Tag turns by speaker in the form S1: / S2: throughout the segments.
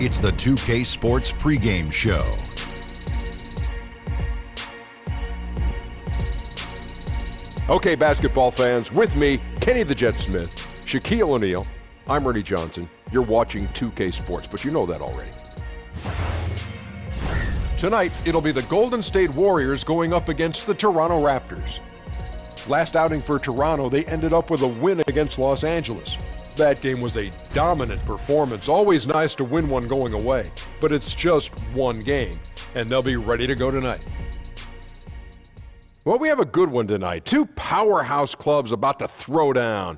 S1: It's the 2K Sports Pregame Show.
S2: Okay, basketball fans, with me, Kenny the Jet Smith, Shaquille O'Neal, I'm Ernie Johnson. You're watching 2K Sports, but you know that already. Tonight, it'll be the Golden State Warriors going up against the Toronto Raptors. Last outing for Toronto, they ended up with a win against Los Angeles. That game was a dominant performance. Always nice to win one going away, but it's just one game, and they'll be ready to go tonight. Well, we have a good one tonight. Two powerhouse clubs about to throw down.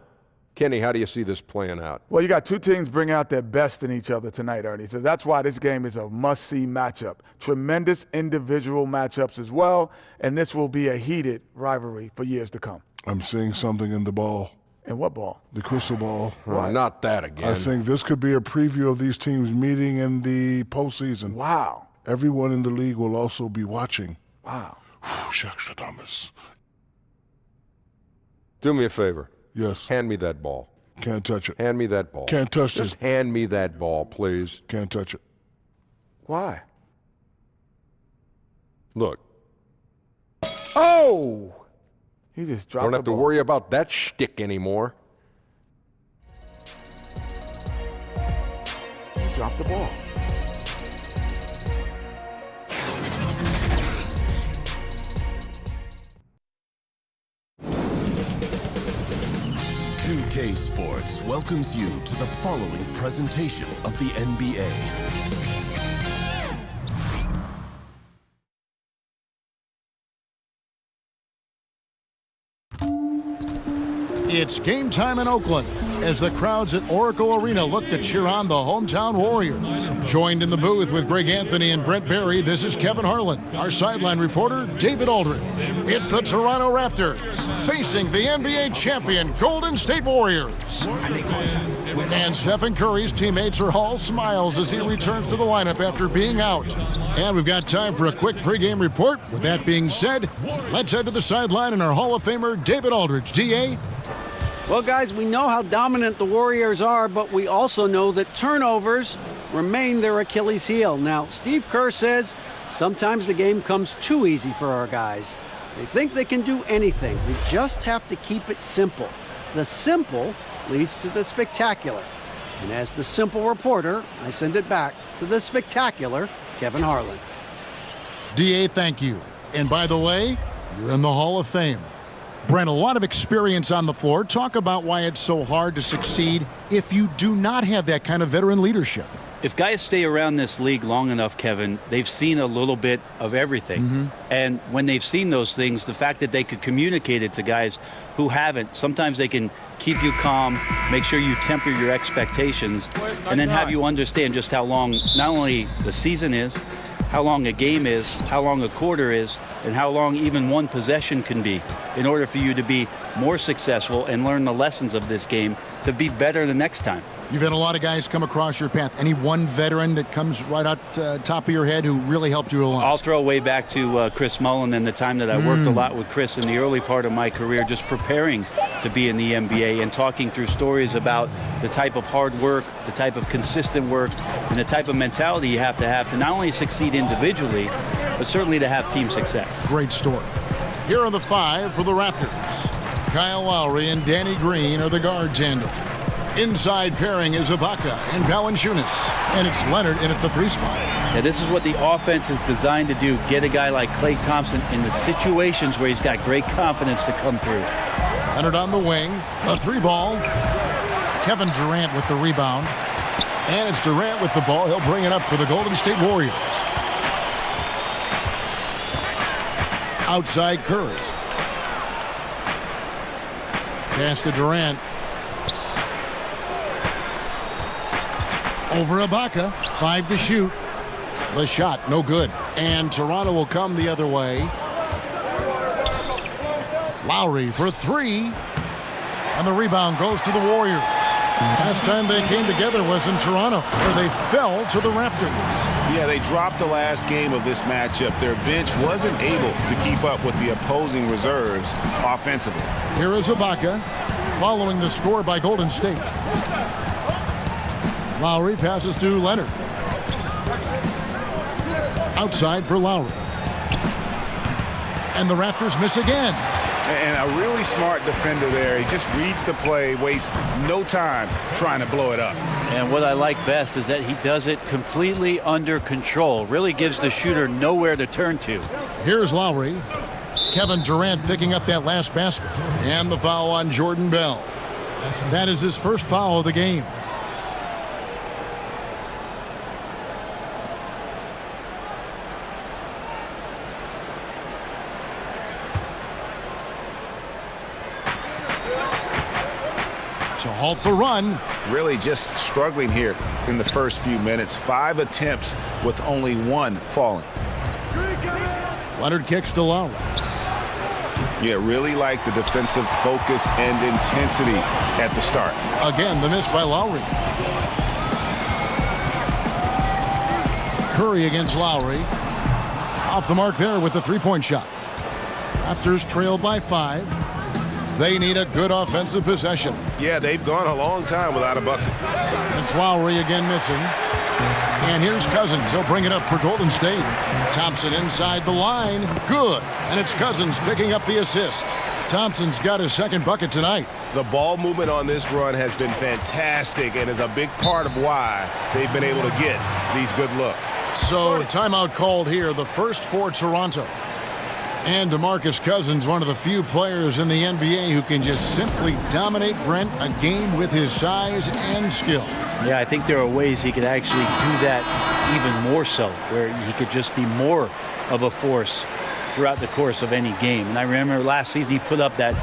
S2: Kenny, how do you see this playing out?
S3: Well, you got two teams bringing out their best in each other tonight, Ernie. So that's why this game is a must-see matchup. Tremendous individual matchups as well, and this will be a heated rivalry for years to come.
S4: I'm seeing something in the ball.
S3: And what ball?
S4: The crystal ball.
S2: Oh, not that again.
S4: I think this could be a preview of these teams meeting in the postseason.
S3: Wow.
S4: Everyone in the league will also be watching.
S3: Wow.
S4: Shaqshadamas.
S2: Do me a favor.
S4: Yes.
S2: Hand me that ball.
S4: Can't touch it.
S2: Hand me that ball.
S4: Can't touch
S2: Just
S4: it.
S2: hand me that ball, please.
S4: Can't touch it.
S3: Why?
S2: Look. Oh!
S3: He just dropped
S2: Don't
S3: the
S2: have to
S3: ball.
S2: worry about that shtick anymore.
S3: He dropped the ball.
S5: K Sports welcomes you to the following presentation of the NBA.
S6: It's game time in Oakland as the crowds at Oracle Arena look to cheer on the hometown Warriors. Joined in the booth with Greg Anthony and Brent Barry, this is Kevin Harlan. Our sideline reporter, David Aldridge. It's the Toronto Raptors facing the NBA champion Golden State Warriors. And Stephen Curry's teammates are all smiles as he returns to the lineup after being out. And we've got time for a quick pregame report. With that being said, let's head to the sideline and our Hall of Famer, David Aldridge. DA?
S7: Well, guys, we know how dominant the Warriors are, but we also know that turnovers remain their Achilles heel. Now, Steve Kerr says sometimes the game comes too easy for our guys. They think they can do anything. We just have to keep it simple. The simple leads to the spectacular. And as the simple reporter, I send it back to the spectacular Kevin Harlan.
S6: DA, thank you. And by the way, you're in the Hall of Fame. Brent, a lot of experience on the floor. Talk about why it's so hard to succeed if you do not have that kind of veteran leadership.
S8: If guys stay around this league long enough, Kevin, they've seen a little bit of everything.
S6: Mm-hmm.
S8: And when they've seen those things, the fact that they could communicate it to guys who haven't, sometimes they can keep you calm, make sure you temper your expectations, and then have you understand just how long not only the season is, how long a game is, how long a quarter is, and how long even one possession can be in order for you to be more successful and learn the lessons of this game to be better the next time.
S6: You've had a lot of guys come across your path. Any one veteran that comes right out top of your head who really helped you a lot?
S8: I'll throw way back to Chris Mullin and the time that I worked a lot with Chris in the early part of my career, just preparing to be in the NBA and talking through stories about the type of hard work, the type of consistent work, and the type of mentality you have to not only succeed individually, but certainly to have team success.
S6: Great story. Here are the five for the Raptors. Kyle Lowry and Danny Green are the guard tandem. Inside pairing is Ibaka and Valanciunas. And it's Leonard in at the three spot.
S8: Now, this is what the offense is designed to do, get a guy like Klay Thompson in the situations where he's got great confidence to come through.
S6: Leonard on the wing, a three ball. Kevin Durant with the rebound. And it's Durant with the ball. He'll bring it up for the Golden State Warriors. Outside Curry. Pass to Durant. Over Ibaka, 5 to shoot. The shot, no good. And Toronto will come the other way. Lowry for three. And the rebound goes to the Warriors. Last time they came together was in Toronto, where they fell to the Raptors.
S9: Yeah, they dropped the last game of this matchup. Their bench wasn't able to keep up with the opposing reserves offensively.
S6: Here is Ibaka, following the score by Golden State. Lowry passes to Leonard. Outside for Lowry. And the Raptors miss again.
S9: And a really smart defender there. He just reads the play, wastes no time trying to blow it up.
S8: And what I like best is that he does it completely under control. Really gives the shooter nowhere to turn to.
S6: Here's Lowry. Kevin Durant picking up that last basket. And the foul on Jordan Bell. That is his first foul of the game. To halt the run.
S9: Really just struggling here in the first few minutes. 5 attempts with only 1 falling.
S6: Leonard kicks to Lowry.
S9: Yeah, really like the defensive focus and intensity at the start.
S6: Again, the miss by Lowry. Curry against Lowry. Off the mark there with the three-point shot. Raptors trail by 5. They need a good offensive possession.
S9: Yeah, they've gone a long time without a bucket.
S6: It's Lowry again missing. And here's Cousins. He'll bring it up for Golden State. Thompson inside the line. Good. And it's Cousins picking up the assist. Thompson's got his second bucket tonight.
S9: The ball movement on this run has been fantastic and is a big part of why they've been able to get these good looks.
S6: So timeout called here, the first for Toronto. And DeMarcus Cousins, one of the few players in the NBA who can just simply dominate, Brent, a game with his size and skill.
S8: Yeah, I think there are ways he could actually do that even more so, where he could just be more of a force throughout the course of any game. And I remember last season he put up that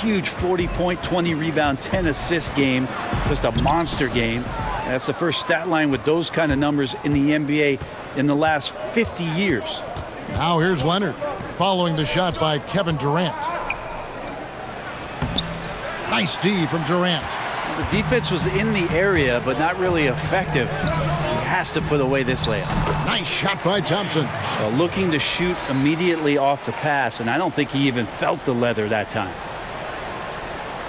S8: huge 40-point, 20-rebound, 10-assist game, just a monster game. And that's the first stat line with those kind of numbers in the NBA in the last 50 years.
S6: Now here's Leonard, following the shot by Kevin Durant. Nice D from Durant.
S8: The defense was in the area, but not really effective. He has to put away this layup.
S6: Nice shot by Thompson.
S8: Looking to shoot immediately off the pass, and I don't think he even felt the leather that time.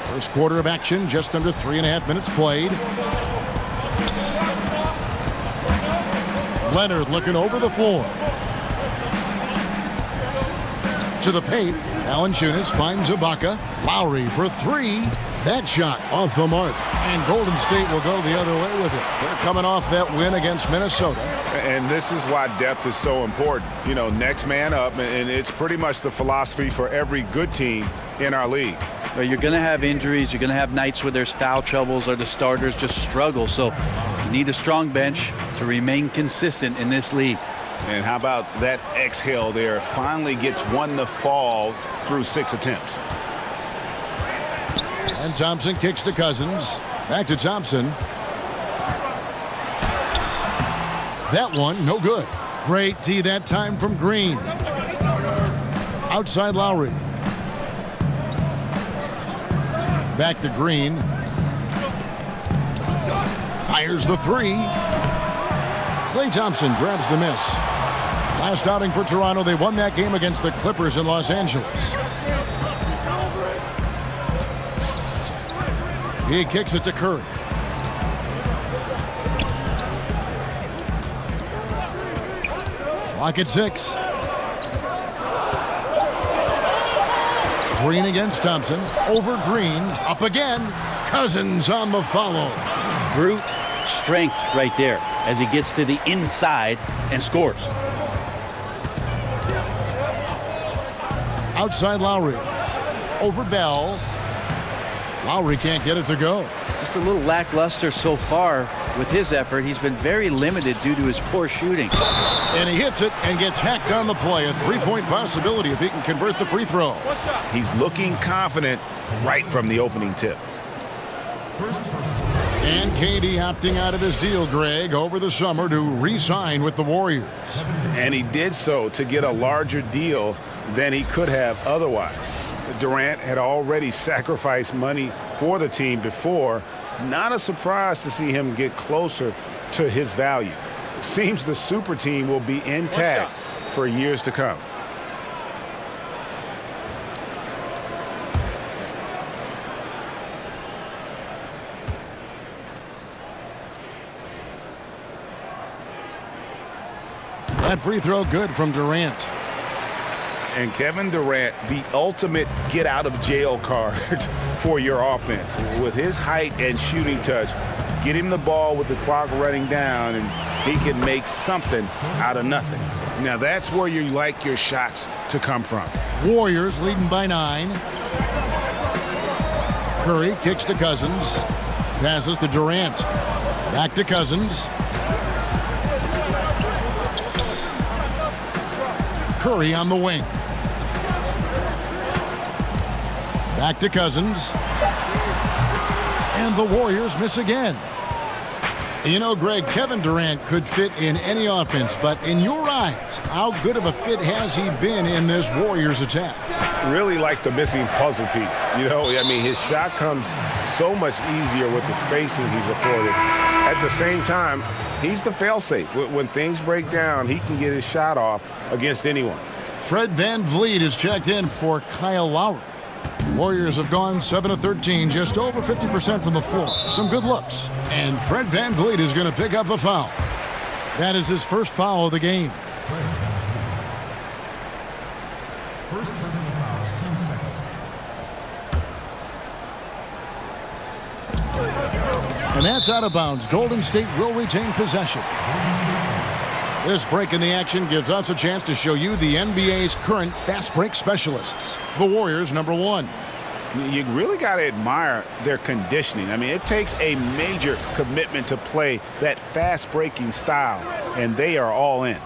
S6: First quarter of action, just under 3.5 minutes played. Leonard looking over the floor. To the paint, Valanciunas finds Ibaka. Lowry for 3. That shot off the mark. And Golden State will go the other way with it. They're coming off that win against Minnesota.
S9: And this is why depth is so important. You know, next man up, and it's pretty much the philosophy for every good team in our league.
S8: Well, you're going to have injuries. You're going to have nights where there's foul troubles or the starters just struggle. So you need a strong bench to remain consistent in this league.
S9: And how about that exhale there? Finally gets 1 to fall through 6 attempts.
S6: And Thompson kicks to Cousins. Back to Thompson. That one, no good. Great D that time from Green. Outside Lowry. Back to Green. Fires the 3. Klay Thompson grabs the miss. Last outing for Toronto, they won that game against the Clippers in Los Angeles. He kicks it to Curry. Clock at 6. Green against Thompson. Over Green. Up again. Cousins on the follow.
S8: Brute strength right there as he gets to the inside and scores.
S6: Outside Lowry. Over Bell. Lowry can't get it to go.
S8: Just a little lackluster so far with his effort. He's been very limited due to his poor shooting.
S6: And he hits it and gets hacked on the play. A 3-point possibility if he can convert the free throw.
S9: He's looking confident right from the opening tip.
S6: And KD opting out of his deal, Greg, over the summer to re-sign with the Warriors.
S9: And he did so to get a larger deal than he could have otherwise. Durant had already sacrificed money for the team before. Not a surprise to see him get closer to his value. It seems the super team will be intact for years to come.
S6: That free throw good from Durant.
S9: And Kevin Durant, the ultimate get-out-of-jail card for your offense. With his height and shooting touch, get him the ball with the clock running down, and he can make something out of nothing. Now, that's where you like your shots to come from.
S6: Warriors leading by 9. Curry kicks to Cousins. Passes to Durant. Back to Cousins. Curry on the wing. Back to Cousins. And the Warriors miss again. You know, Greg, Kevin Durant could fit in any offense, but in your eyes, how good of a fit has he been in this Warriors attack?
S9: Really like the missing puzzle piece. You know, I mean, his shot comes so much easier with the spacing he's afforded. At the same time, he's the fail-safe. When things break down, he can get his shot off against anyone.
S6: Fred VanVleet is checked in for Kyle Lowry. Warriors have gone 7 of 13, just over 50% from the floor. Some good looks. And Fred VanVleet is going to pick up the foul. That is his first foul of the game.
S4: First personal foul, 10 seconds.
S6: And that's out of bounds. Golden State will retain possession. This break in the action gives us a chance to show you the NBA's current fast break specialists. The Warriors, number 1.
S9: You really got to admire their conditioning. I mean, it takes a major commitment to play that fast breaking style, and they are all in.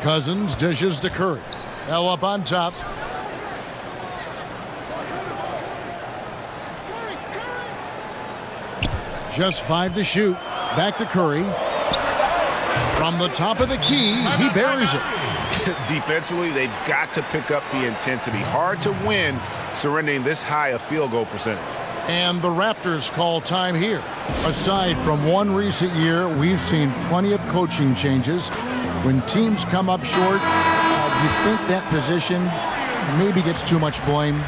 S6: Cousins dishes to Curry. L up on top. Just 5 to shoot. Back to Curry. From the top of the key, he buries it.
S9: Defensively, they've got to pick up the intensity. Hard to win surrendering this high a field goal percentage.
S6: And the Raptors call time here. Aside from one recent year, we've seen plenty of coaching changes. When teams come up short, you think that position maybe gets too much blame?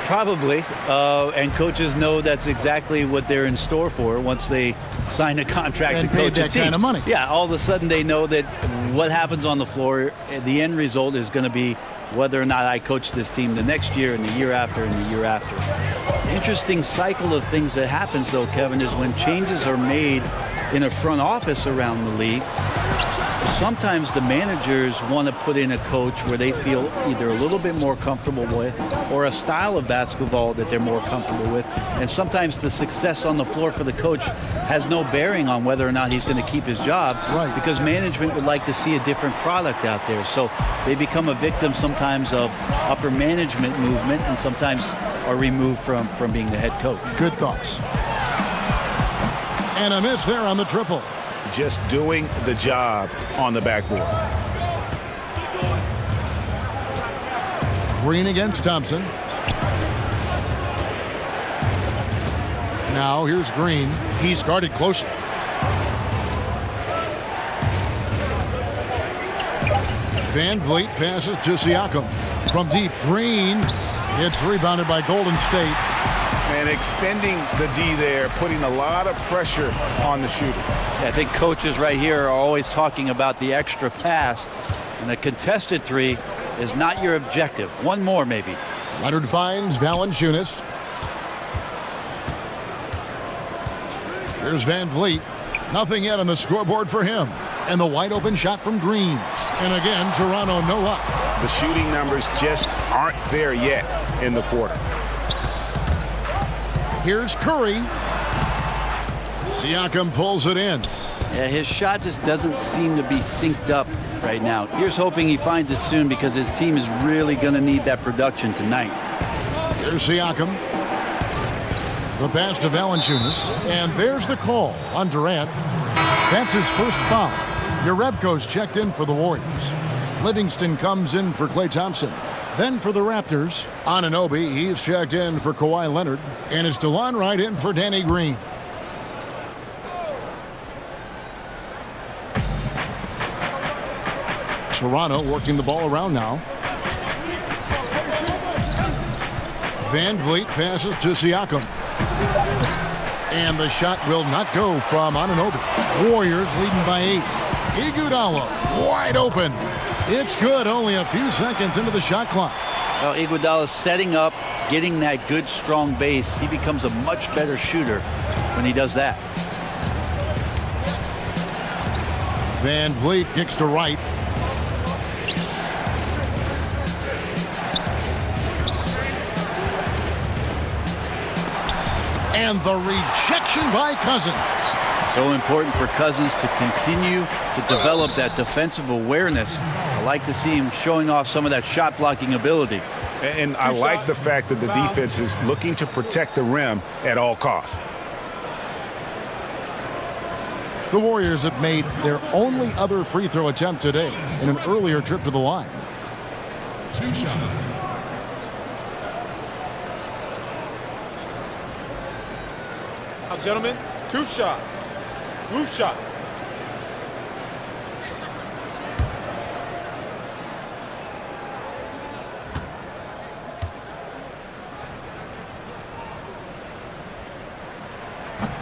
S8: Probably, and coaches know that's exactly what they're in store for once they sign a contract
S6: and
S8: to coach
S6: that
S8: a team.
S6: Kind of money.
S8: Yeah, all of a sudden they know that what happens on the floor, the end result is going to be whether or not I coach this team the next year and the year after and the year after. Interesting cycle of things that happens, though, Kevin, is when changes are made in a front office around the league. Sometimes the managers want to put in a coach where they feel either a little bit more comfortable with or a style of basketball that they're more comfortable with. And sometimes the success on the floor for the coach has no bearing on whether or not he's going to keep his job,
S6: right,
S8: because management would like to see a different product out there. So they become a victim sometimes of upper management movement and sometimes are removed from being the head coach.
S6: Good thoughts. And a miss there on the triple.
S9: Just doing the job on the backboard.
S6: Green against Thompson. Now here's Green. He's guarded closely. VanVleet passes to Siakam. From deep, Green. It's rebounded by Golden State.
S9: And extending the D there, putting a lot of pressure on the shooter.
S8: I think coaches right here are always talking about the extra pass, and a contested three is not your objective. One more, maybe.
S6: Leonard finds Valanciunas. Here's VanVleet. Nothing yet on the scoreboard for him. And the wide open shot from Green. And again, Toronto no luck.
S9: The shooting numbers just aren't there yet in the quarter.
S6: Here's Curry. Siakam pulls it in.
S8: Yeah, his shot just doesn't seem to be synced up right now. Here's hoping he finds it soon because his team is really going to need that production tonight.
S6: Here's Siakam. The pass to Valanciunas. And there's the call on Durant. That's his first foul. Jerebko's checked in for the Warriors. Livingston comes in for Klay Thompson. Then for the Raptors, Anunoby, he's checked in for Kawhi Leonard. And it's DeLon Wright in for Danny Green. Toronto working the ball around now. VanVleet passes to Siakam. And the shot will not go from Anunoby. Warriors leading by 8. Iguodala wide open. It's good, only a few seconds into the shot clock.
S8: Well, Iguodala setting up, getting that good, strong base. He becomes a much better shooter when he does that.
S6: Van Vliet kicks to right. And the rejection by Cousins.
S8: So important for Cousins to continue to develop that defensive awareness. I like to see him showing off some of that shot blocking ability.
S9: And I like the fact that the defense is looking to protect the rim at all costs.
S6: The Warriors have made their only other free throw attempt today in an earlier trip to the line.
S10: 2 shots.
S11: Now, gentlemen, 2 shots. 2 shots.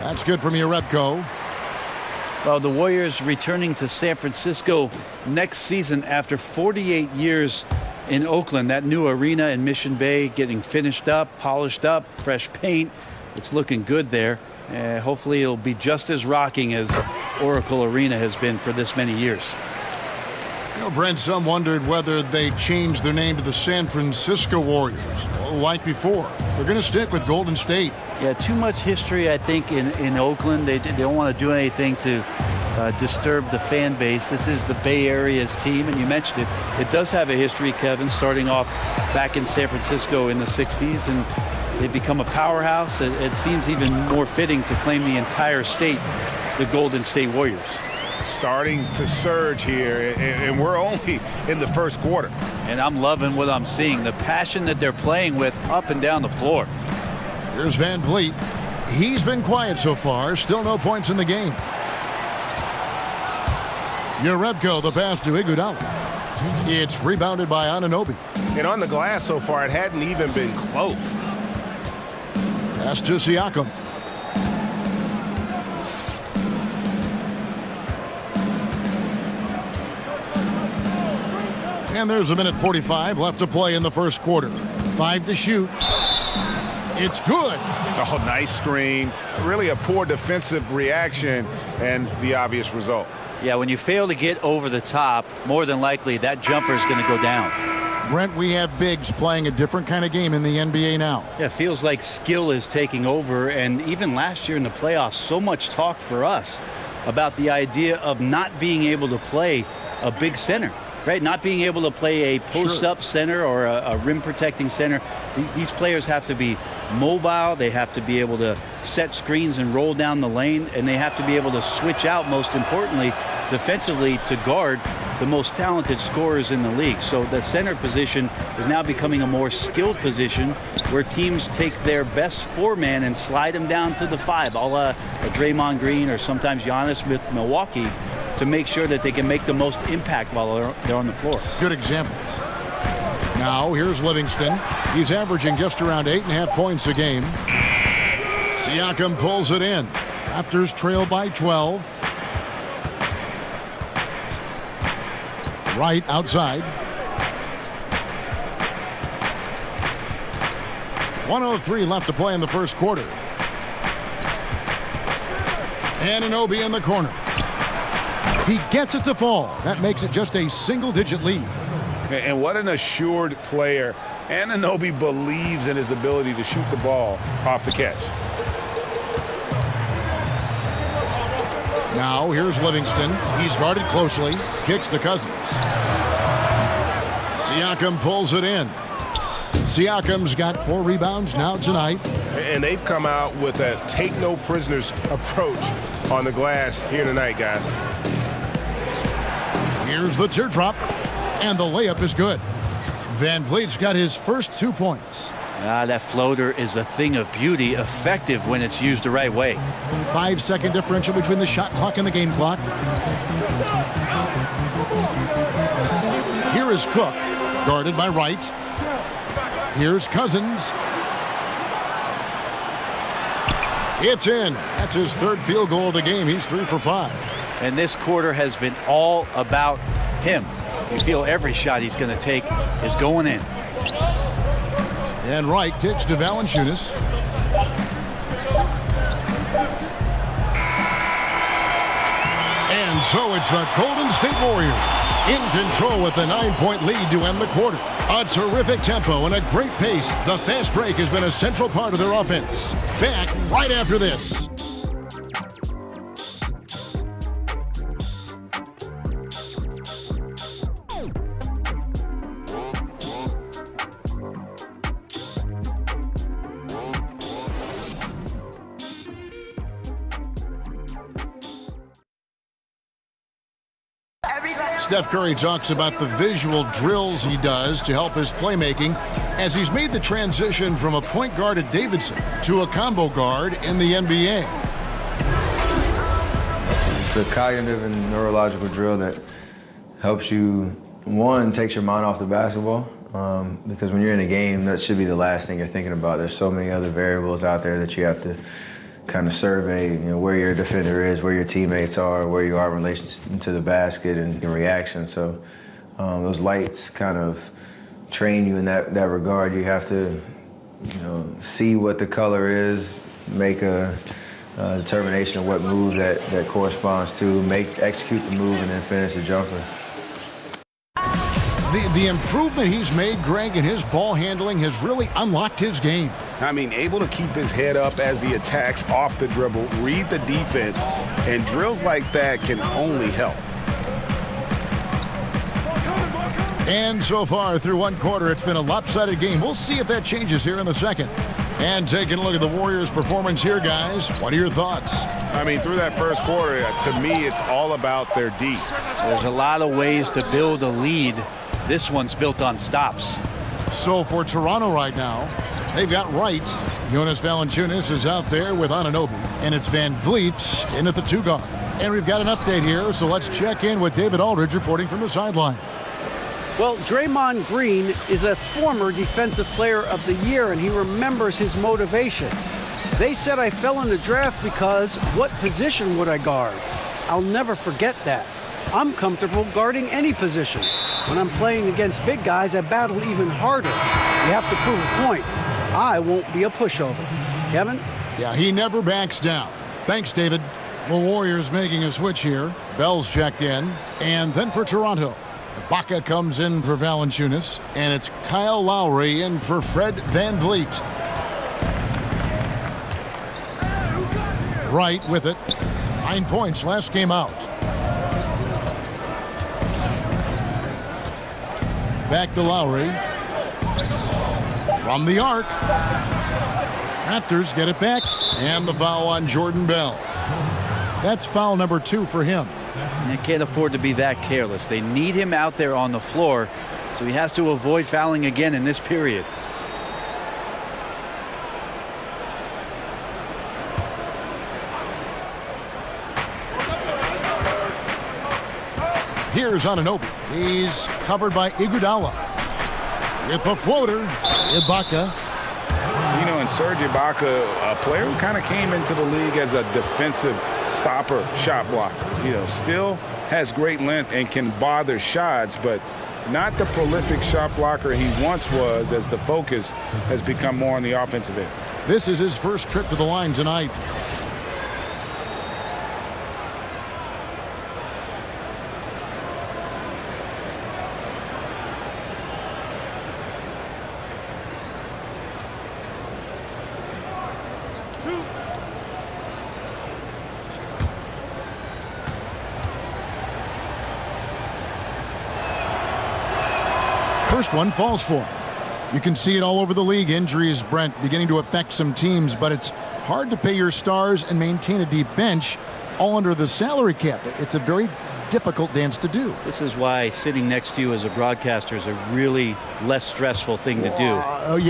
S6: That's good from Repko.
S8: Well, the Warriors returning to San Francisco next season after 48 years in Oakland. That new arena in Mission Bay getting finished up, polished up, fresh paint. It's looking good there. Hopefully it'll be just as rocking as Oracle Arena has been for this many years.
S6: You know, Brent, some wondered whether they changed their name to the San Francisco Warriors like before. They're going to stick with Golden State.
S8: Yeah, too much history, I think, in Oakland. They don't want to do anything to disturb the fan base. This is the Bay Area's team, and you mentioned it. It does have a history, Kevin, starting off back in San Francisco in the 60s, and they've become a powerhouse. It seems even more fitting to claim the entire state, the Golden State Warriors.
S9: Starting to surge here, and we're only in the first quarter.
S8: And I'm loving what I'm seeing, the passion that they're playing with up and down the floor.
S6: Here's Van Vliet. He's been quiet so far. Still no points in the game. Repko, the pass to Iguodala. It's rebounded by Anunoby.
S9: And on the glass so far, it hadn't even been close.
S6: Pass to Siakam. And there's 1:45 left to play in the first quarter. 5 to shoot. It's good.
S9: Oh, nice screen. Really a poor defensive reaction and the obvious result.
S8: Yeah, when you fail to get over the top, more than likely that jumper is going to go down.
S6: Brent, we have bigs playing a different kind of game in the NBA now.
S8: Yeah, it feels like skill is taking over. And even last year in the playoffs, so much talk for us about the idea of not being able to play a big center. Right, not being able to play a post-up center or a rim-protecting center. These players have to be mobile. They have to be able to set screens and roll down the lane, and they have to be able to switch out, most importantly, defensively to guard the most talented scorers in the league. So the center position is now becoming a more skilled position where teams take their best 4-man and slide them down to the 5, a la Draymond Green or sometimes Giannis with Milwaukee, to make sure that they can make the most impact while they're on the floor.
S6: Good examples. Now here's Livingston. He's averaging just around 8.5 points a game. Siakam pulls it in. Raptors trail by 12. Right outside. 1:03 left to play in the first quarter. Anunoby in the corner. He gets it to fall. That makes it just a single-digit lead.
S9: And what an assured player. Anunoby believes in his ability to shoot the ball off the catch.
S6: Now here's Livingston. He's guarded closely. Kicks to Cousins. Siakam pulls it in. Siakam's got 4 rebounds now tonight.
S9: And they've come out with a take-no-prisoners approach on the glass here tonight, guys.
S6: Here's the teardrop, and the layup is good. Van Vliet's got his first 2 points.
S8: That floater is a thing of beauty, effective when it's used the right way.
S6: 5-second differential between the shot clock and the game clock. Here is Cook, guarded by Wright. Here's Cousins. It's in. That's his third field goal of the game. He's 3 for 5.
S8: And this quarter has been all about him. You feel every shot he's going to take is going in.
S6: And Wright kicks to Valanciunas. And so it's the Golden State Warriors in control with the 9-point lead to end the quarter. A terrific tempo and a great pace. The fast break has been a central part of their offense. Back right after this. Steph Curry talks about the visual drills he does to help his playmaking as he's made the transition from a point guard at Davidson to a combo guard in the NBA.
S12: It's a cognitive and neurological drill that helps you, one, takes your mind off the basketball, because when you're in a game, that should be the last thing you're thinking about. There's so many other variables out there that you have to kind of survey, where your defender is, where your teammates are, where you are in relation to the basket and your reaction. So those lights kind of train you in that regard. You have to, see what the color is, make a determination of what move that corresponds to, execute the move, and then finish the jumper.
S6: The improvement he's made, Greg, in his ball handling has really unlocked his game.
S9: I mean, able to keep his head up as he attacks off the dribble, read the defense, and drills like that can only help.
S6: And so far through one quarter, it's been a lopsided game. We'll see if that changes here in the second. And taking a look at the Warriors' performance here, guys. What are your thoughts?
S9: I mean, through that first quarter, to me, it's all about their D.
S8: There's a lot of ways to build a lead. This one's built on stops.
S6: So for Toronto right now, they've got Wright. Jonas Valanciunas is out there with Anunoby. And it's Van Vliet in at the 2 guard. And we've got an update here, so let's check in with David Aldridge reporting from the sideline.
S7: Well, Draymond Green is a former Defensive Player of the Year, and he remembers his motivation. They said I fell in the draft because what position would I guard? I'll never forget that. I'm comfortable guarding any position. When I'm playing against big guys, I battle even harder. You have to prove a point. I won't be a pushover. Kevin?
S6: Yeah, he never backs down. Thanks, David. The Warriors making a switch here. Bell's checked in. And then for Toronto, Ibaka comes in for Valanciunas. And it's Kyle Lowry in for Fred Van Vliet. Wright with it. 9 points last game out. Back to Lowry. From the arc. Raptors get it back. And the foul on Jordan Bell. That's foul number 2 for him.
S8: They can't afford to be that careless. They need him out there on the floor, so he has to avoid fouling again in this period.
S6: Here's Anunoby. He's covered by Iguodala. With the floater, Ibaka.
S9: And Serge Ibaka, a player who kind of came into the league as a defensive stopper, shot blocker. Still has great length and can bother shots, but not the prolific shot blocker he once was, as the focus has become more on the offensive end.
S6: This is his first trip to the line tonight. First one falls for him. You can see it all over the league. Injuries, Brent, beginning to affect some teams, but it's hard to pay your stars and maintain a deep bench all under the salary cap. It's a very difficult dance to do.
S8: This is why sitting next to you as a broadcaster is a really less stressful thing to do,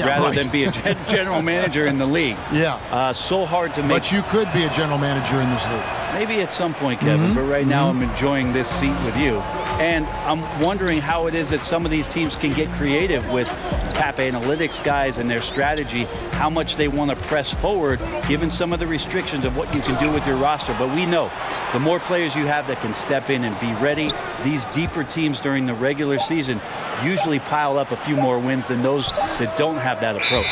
S8: rather than be a general manager in the league.
S6: Yeah.
S8: So hard to make.
S6: But you could be a general manager in this league.
S8: Maybe at some point, Kevin, but right now I'm enjoying this seat with you. And I'm wondering how it is that some of these teams can get creative with tap analytics guys and their strategy, how much they want to press forward, given some of the restrictions of what you can do with your roster. But we know the more players you have that can step in and be ready, these deeper teams during the regular season usually pile up a few more wins than those that don't have that approach.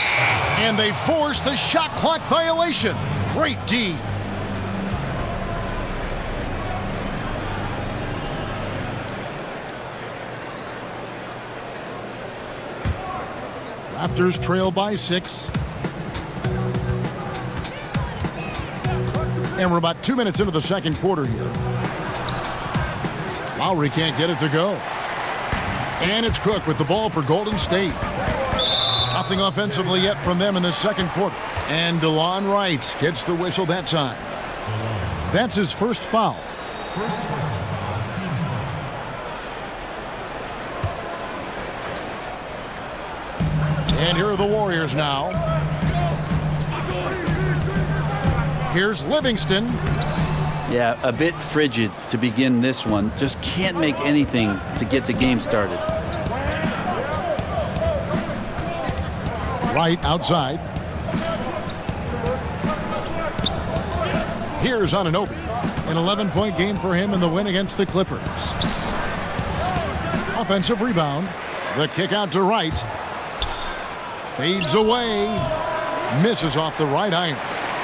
S6: And they force the shot clock violation. Great D. Raptors trail by 6. And we're about 2 minutes into the second quarter here. Lowry can't get it to go. And it's Cook with the ball for Golden State. Nothing offensively yet from them in the second quarter. And DeLon Wright gets the whistle that time. That's his first foul.
S10: First personal foul, team's first.
S6: And here are the Warriors now. Here's Livingston.
S8: Yeah, a bit frigid to begin this one. Just can't make anything to get the game started.
S6: Right outside. Here's Anunoby. An 11-point game for him in the win against the Clippers. Offensive rebound. The kick out to Wright. Fades away. Misses off the right iron.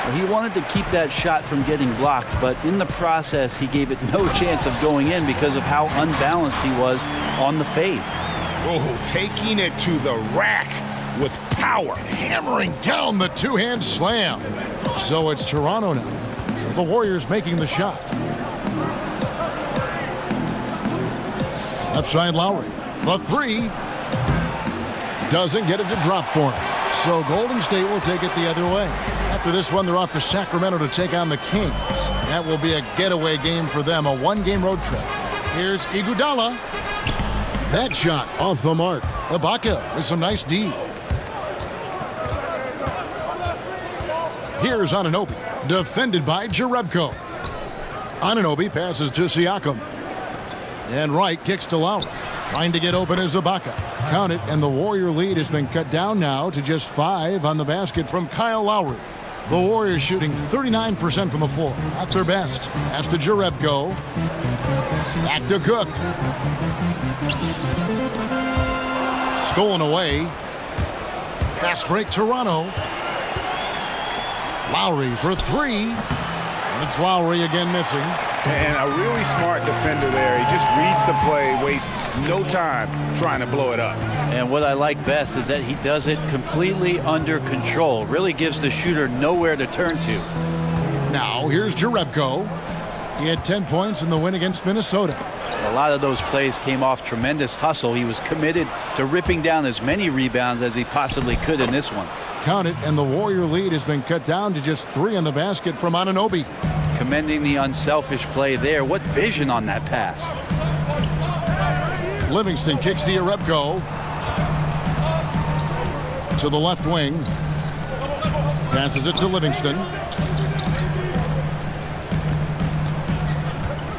S8: Well, he wanted to keep that shot from getting blocked, but in the process, he gave it no chance of going in because of how unbalanced he was on the fade.
S9: Oh, taking it to the rack with power.
S6: Hammering down the two-hand slam. So it's Toronto now. The Warriors making the shot. Left side Lowry. The three. Doesn't get it to drop for him. So Golden State will take it the other way. After this one, they're off to Sacramento to take on the Kings. That will be a getaway game for them, a one-game road trip. Here's Iguodala. That shot off the mark. Ibaka with some nice D. Here's Anunoby, defended by Jerebko. Anunoby passes to Siakam. And Wright kicks to Lowry. Trying to get open is Ibaka. Count it, and the Warrior lead has been cut down now to just 5 on the basket from Kyle Lowry. The Warriors shooting 39% from the floor. At their best. That's to Jerebko. Back to Cook. Stolen away. Fast break Toronto. Lowry for 3. And it's Lowry again missing.
S9: And a really smart defender there. He just reads the play, wastes no time trying to blow it up.
S8: And what I like best is that he does it completely under control. Really gives the shooter nowhere to turn to.
S6: Now here's Jerebko. He had 10 points in the win against Minnesota.
S8: A lot of those plays came off tremendous hustle. He was committed to ripping down as many rebounds as he possibly could in this one.
S6: Count it, and the Warrior lead has been cut down to just 3 on the basket from Anunoby.
S8: Commending the unselfish play there. What vision on that pass.
S6: Livingston kicks to Jerebko. To the left wing. Passes it to Livingston.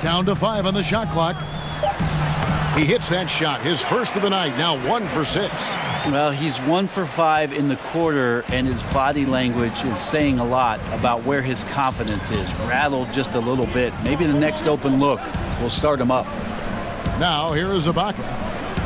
S6: Down to 5 on the shot clock. He hits that shot, his first of the night, now 1 for 6.
S8: Well, he's 1 for 5 in the quarter, and his body language is saying a lot about where his confidence is. Rattled just a little bit. Maybe the next open look will start him up.
S6: Now, here is Ibaka.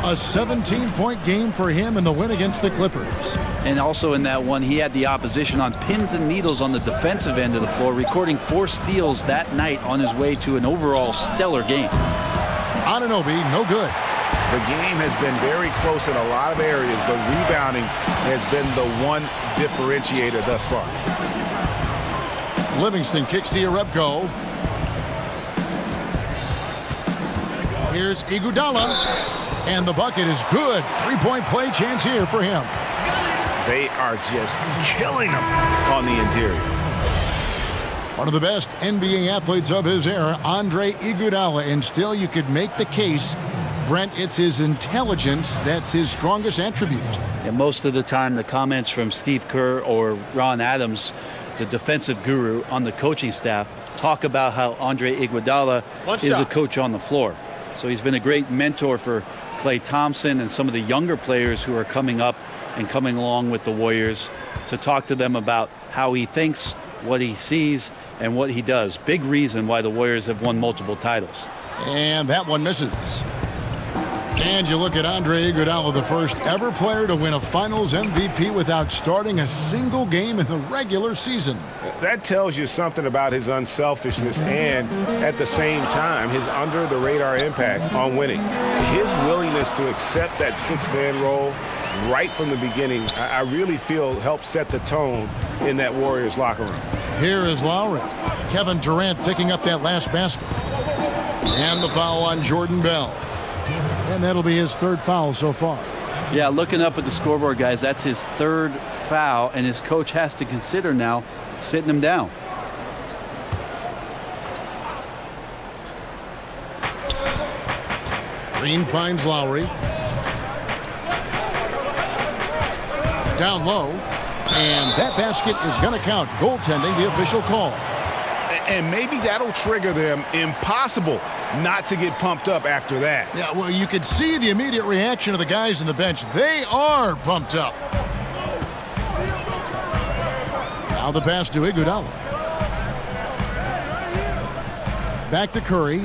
S6: A 17-point game for him in the win against the Clippers.
S8: And also in that one, he had the opposition on pins and needles on the defensive end of the floor, recording 4 steals that night on his way to an overall stellar game.
S6: Anunoby, no good.
S9: The game has been very close in a lot of areas, but rebounding has been the one differentiator thus far.
S6: Livingston kicks to Jerebko. Here's Iguodala. And the bucket is good. 3-point play chance here for him.
S9: They are just killing him on the interior.
S6: One of the best NBA athletes of his era, Andre Iguodala, and still you could make the case, Brent, it's his intelligence that's his strongest attribute.
S8: And most of the time, the comments from Steve Kerr or Ron Adams, the defensive guru on the coaching staff, talk about how Andre Iguodala is a coach on the floor. So he's been a great mentor for Klay Thompson and some of the younger players who are coming up and coming along with the Warriors, to talk to them about how he thinks, what he sees, and what he does. Big reason why the Warriors have won multiple titles.
S6: And that one misses. And you look at Andre Iguodala, the first ever player to win a Finals MVP without starting a single game in the regular season.
S9: That tells you something about his unselfishness and, at the same time, his under-the-radar impact on winning. His willingness to accept that six-man role right from the beginning, I really feel helped set the tone in that Warriors locker room.
S6: Here is Lowry. Kevin Durant picking up that last basket. And the foul on Jordan Bell. And that'll be his third foul so far.
S8: Yeah, looking up at the scoreboard, guys, that's his third foul, and his coach has to consider now sitting him down.
S6: Green finds Lowry. Down low. And that basket is going to count. Goaltending, the official call.
S9: And maybe that'll trigger them. Impossible not to get pumped up after that.
S6: Yeah, well, you could see the immediate reaction of the guys on the bench. They are pumped up. Now the pass to Iguodala. Back to Curry.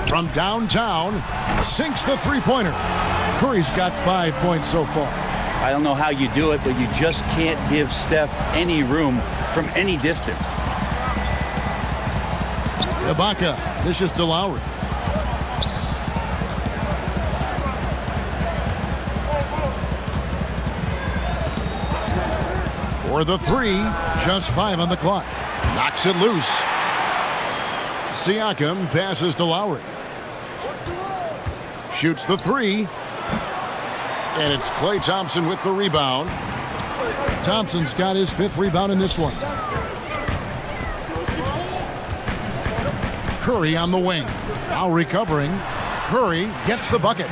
S6: From downtown, sinks the three-pointer. Curry's got 5 points so far.
S8: I don't know how you do it, but you just can't give Steph any room from any distance.
S6: Ibaka, this is to Lowry. For the three, just 5 on the clock. Knocks it loose. Siakam passes to Lowry. Shoots the three. And it's Klay Thompson with the rebound. Thompson's got his 5th rebound in this one. Curry on the wing. Now recovering. Curry gets the bucket.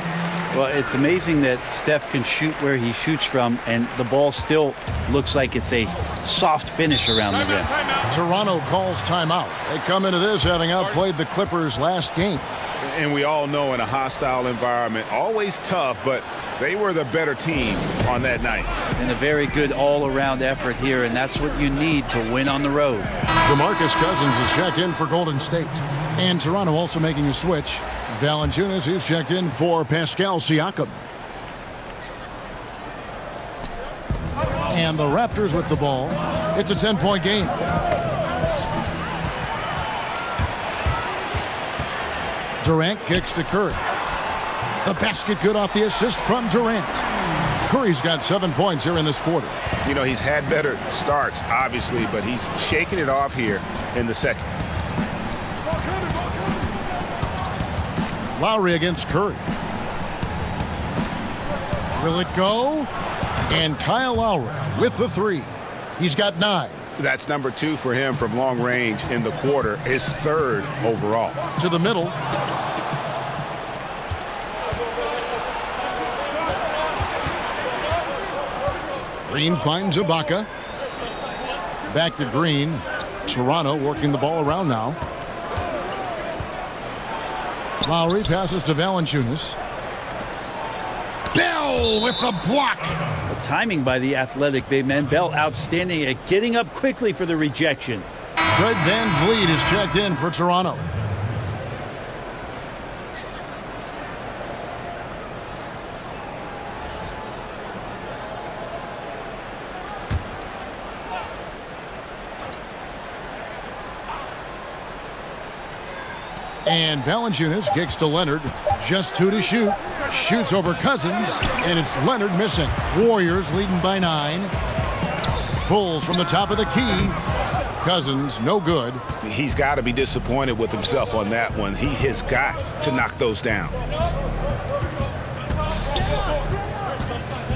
S8: Well, it's amazing that Steph can shoot where he shoots from, and the ball still looks like it's a soft finish around the rim.
S6: Toronto calls timeout. They come into this having outplayed the Clippers last game.
S9: And we all know in a hostile environment, always tough, but they were the better team on that night.
S8: And a very good all-around effort here, and that's what you need to win on the road.
S6: DeMarcus Cousins is checked in for Golden State. And Toronto also making a switch. Valanciunas is checked in for Pascal Siakam. And the Raptors with the ball. It's a 10-point game. Durant kicks to Curry. The basket good off the assist from Durant. Curry's got 7 points here in this quarter.
S9: You know, he's had better starts, obviously, but he's shaking it off here in the second.
S6: Lowry against Curry. Will it go? And Kyle Lowry with the three. He's got 9.
S9: That's number 2 for him from long range in the quarter. His 3rd overall.
S6: To the middle. Green finds Ibaka. Back to Green. Toronto working the ball around now. Lowry passes to Valanciunas. Bell with the block.
S8: The timing by the athletic big man. Bell outstanding at getting up quickly for the rejection.
S6: Fred VanVleet is checked in for Toronto. And Valanciunas kicks to Leonard. Just 2 to shoot. Shoots over Cousins. And it's Leonard missing. Warriors leading by 9. Pulls from the top of the key. Cousins, no good.
S9: He's got to be disappointed with himself on that one. He has got to knock those down.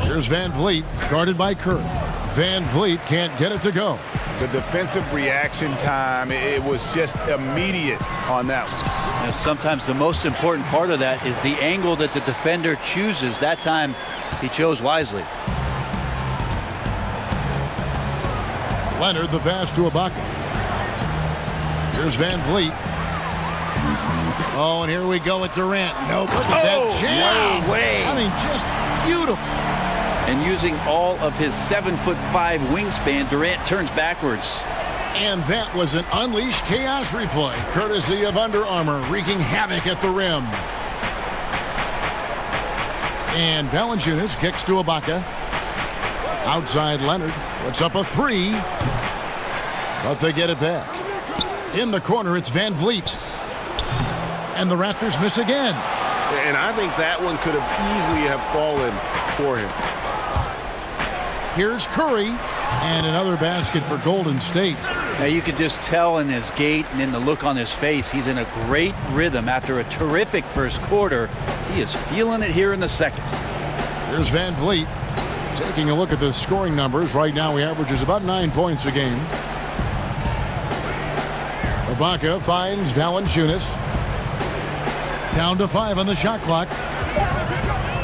S6: Here's VanVleet, guarded by Curry. VanVleet can't get it to go.
S9: The defensive reaction time, it was just immediate on that one.
S8: And sometimes the most important part of that is the angle that the defender chooses. That time, he chose wisely.
S6: Leonard the pass to Ibaka. Here's Van Vliet. Oh, and here we go with Durant. Nope. Look at that jam.
S8: No way.
S6: I mean, just beautiful.
S8: And using all of his 7'5" wingspan, Durant turns backwards.
S6: And that was an Unleash Chaos replay, courtesy of Under Armour, wreaking havoc at the rim. And Valanciunas kicks to Ibaka. Outside Leonard puts up a three. But they get it back. In the corner, it's Van Vliet. And the Raptors miss again.
S9: And I think that one could have easily have fallen for him.
S6: Here's Curry. And another basket for Golden State.
S8: Now you could just tell in his gait and in the look on his face, he's in a great rhythm after a terrific first quarter. He is feeling it here in the second.
S6: Here's Van Vliet. Taking a look at the scoring numbers. Right now he averages about 9 points a game. Ibaka finds Valanciunas. Down to 5 on the shot clock.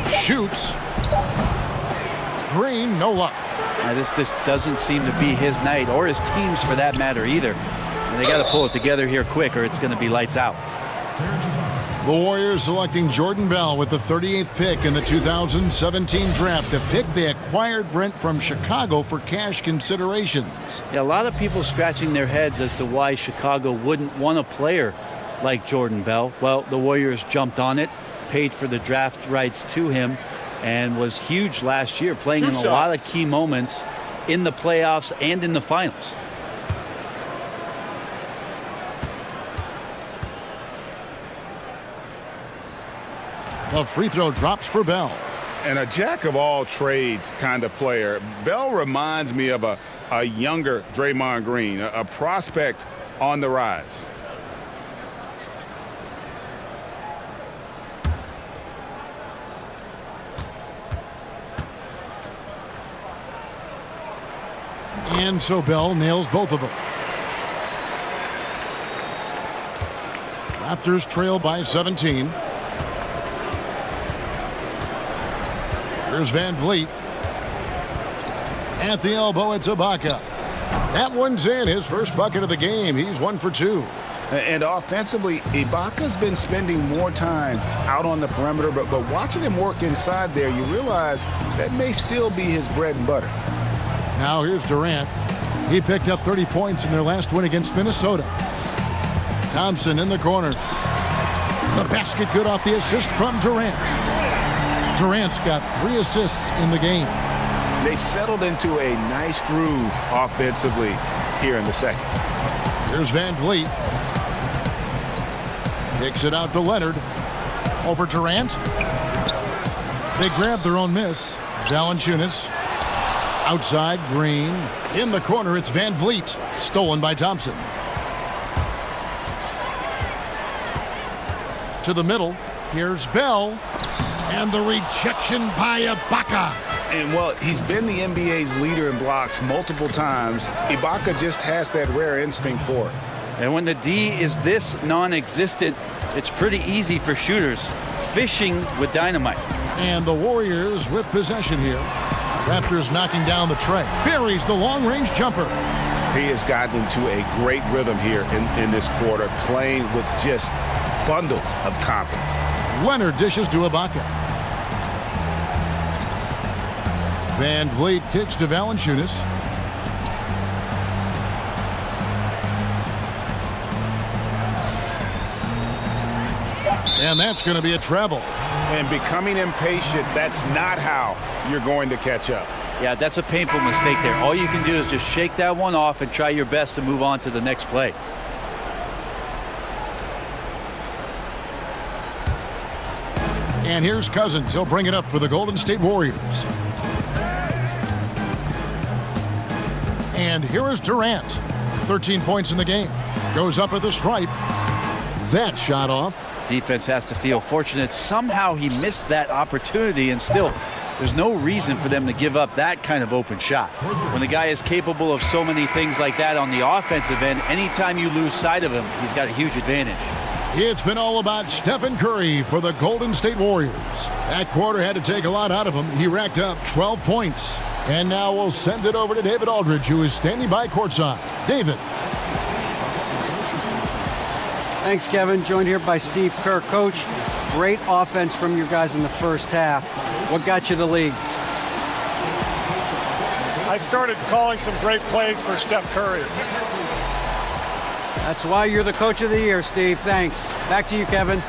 S6: Shoots. Green, no luck.
S8: Now, this just doesn't seem to be his night, or his team's for that matter either. And they got to pull it together here quick, or it's going to be lights out.
S6: The Warriors selecting Jordan Bell with the 38th pick in the 2017 draft. A pick they acquired, Brent, from Chicago for cash considerations.
S8: Yeah, a lot of people scratching their heads as to why Chicago wouldn't want a player like Jordan Bell. Well, the Warriors jumped on it, paid for the draft rights to him, and was huge last year, playing in a lot of key moments in the playoffs and in the finals.
S6: A free throw drops for Bell.
S9: And a jack of all trades kind of player. Bell reminds me of a younger Draymond Green, a prospect on the rise.
S6: And so Bell nails both of them. Raptors trail by 17. Here's Van Vliet. At the elbow, it's Ibaka. That one's in, his first bucket of the game. He's 1 for 2.
S9: And offensively, Ibaka's been spending more time out on the perimeter, but watching him work inside there, you realize that may still be his bread and butter.
S6: Now here's Durant. He picked up 30 points in their last win against Minnesota. Thompson in the corner. The basket good off the assist from Durant. Durant's got 3 assists in the game.
S9: They've settled into a nice groove offensively here in the second.
S6: Here's Van Vliet. Kicks it out to Leonard. Over Durant. They grab their own miss. Valanciunas. Outside, Green. In the corner, it's Van Vliet. Stolen by Thompson. To the middle. Here's Bell. And the rejection by Ibaka.
S9: And, well, he's been the NBA's leader in blocks multiple times. Ibaka just has that rare instinct for it.
S8: And when the D is this non-existent, it's pretty easy for shooters. Fishing with dynamite.
S6: And the Warriors with possession here. Raptors knocking down the tray. Buries the long-range jumper.
S9: He has gotten into a great rhythm here in this quarter, playing with just bundles of confidence.
S6: Leonard dishes to Ibaka. Van Vliet kicks to Valanciunas. And that's going to be a travel.
S9: And becoming impatient, that's not how you're going to catch up.
S8: Yeah, that's a painful mistake there. All you can do is just shake that one off and try your best to move on to the next play.
S6: And here's Cousins. He'll bring it up for the Golden State Warriors. And here is Durant. 13 points in the game. Goes up at the stripe. That shot off.
S8: Defense has to feel fortunate. Somehow he missed that opportunity, and still there's no reason for them to give up that kind of open shot. When the guy is capable of so many things like that on the offensive end, anytime you lose sight of him, he's got a huge advantage.
S6: It's been all about Stephen Curry for the Golden State Warriors. That quarter had to take a lot out of him. He racked up 12 points. And now we'll send it over to David Aldridge, who is standing by courtside. David.
S7: Thanks, Kevin. Joined here by Steve Kerr. Coach, great offense from your guys in the first half. What got you the lead?
S13: I started calling some great plays for Steph Curry.
S7: That's why you're the coach of the year, Steve. Thanks. Back to you, Kevin.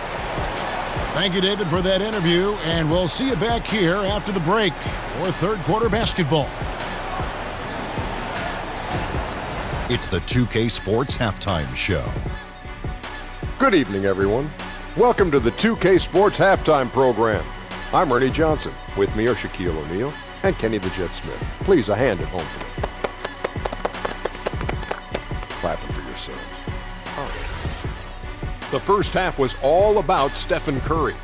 S6: Thank you, David, for that interview, and we'll see you back here after the break for third quarter basketball.
S1: It's the 2K Sports Halftime Show.
S2: Good evening, everyone. Welcome to the 2K Sports Halftime Program. I'm Ernie Johnson. With me are Shaquille O'Neal and Kenny the Jet Smith. Please, a hand at home for them. Clapping for yourselves. The first half was all about Stephen Curry.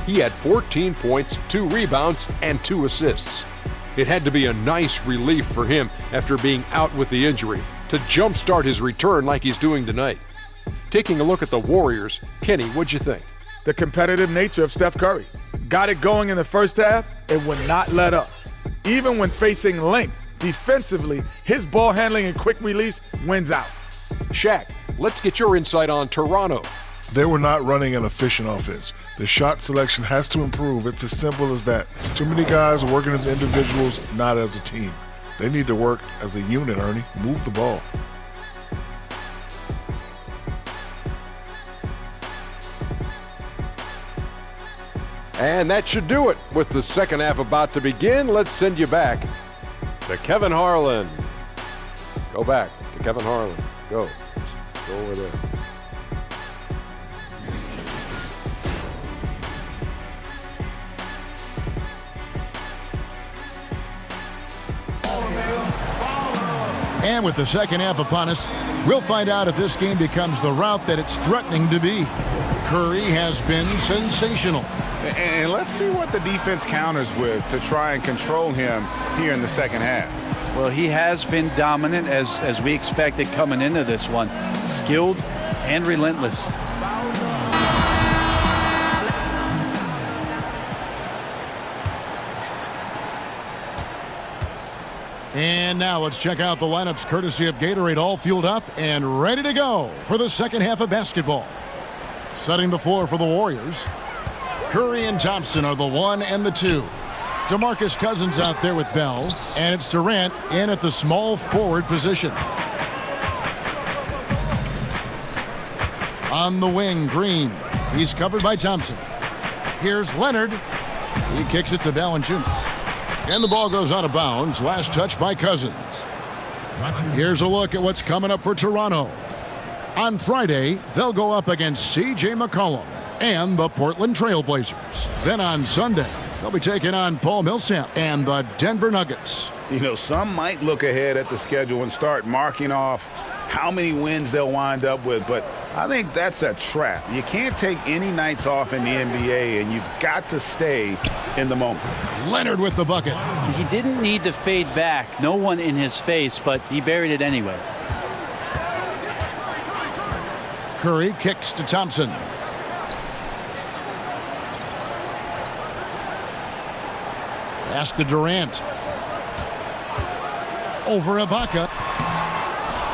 S2: He had 14 points, 2 rebounds, and 2 assists. It had to be a nice relief for him after being out with the injury to jumpstart his return like he's doing tonight. Taking a look at the Warriors, Kenny, what'd you think?
S3: The competitive nature of Steph Curry. Got it going in the first half and would not let up. Even when facing length, defensively, his ball handling and quick release wins out.
S2: Shaq, let's get your insight on Toronto.
S4: They were not running an efficient offense. The shot selection has to improve. It's as simple as that. Too many guys working as individuals, not as a team. They need to work as a unit, Ernie. Move the ball.
S2: And that should do it. With the second half about to begin, let's send you back to Kevin Harlan. Go back to Kevin Harlan. Go over there.
S6: And with the second half upon us, we'll find out if this game becomes the route that it's threatening to be. Curry has been sensational.
S9: And let's see what the defense counters with to try and control him here in the second half.
S8: Well, he has been dominant as we expected coming into this one. Skilled and relentless.
S6: And now let's check out the lineups courtesy of Gatorade, all fueled up and ready to go for the second half of basketball. Setting the floor for the Warriors. Curry and Thompson are the 1 and the 2. DeMarcus Cousins out there with Bell, and it's Durant in at the small forward position. On the wing, Green. He's covered by Thompson. Here's Leonard. He kicks it to Valanciunas. And the ball goes out of bounds. Last touch by Cousins. Here's a look at what's coming up for Toronto. On Friday, they'll go up against C.J. McCollum and the Portland Trail Blazers. Then on Sunday, they'll be taking on Paul Millsap and the Denver Nuggets.
S9: You know, some might look ahead at the schedule and start marking off how many wins they'll wind up with, but I think that's a trap. You can't take any nights off in the NBA, and you've got to stay in the moment.
S6: Leonard with the bucket.
S8: He didn't need to fade back. No one in his face, but he buried it anyway.
S6: Curry kicks to Thompson. Pass to Durant. Over Ibaka.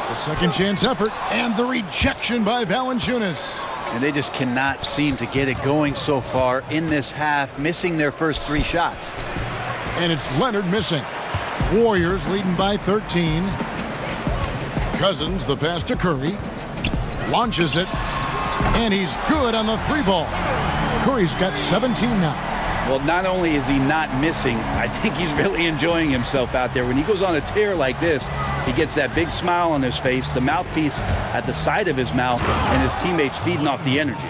S6: The second chance effort and the rejection by Valanciunas.
S8: And they just cannot seem to get it going so far in this half, missing their first 3 shots.
S6: And it's Leonard missing. Warriors leading by 13. Cousins, the pass to Curry. Launches it. And he's good on the 3-ball. Curry's got 17 now.
S8: Well, not only is he not missing, I think he's really enjoying himself out there. When he goes on a tear like this, he gets that big smile on his face, the mouthpiece at the side of his mouth, and his teammates feeding off the energy.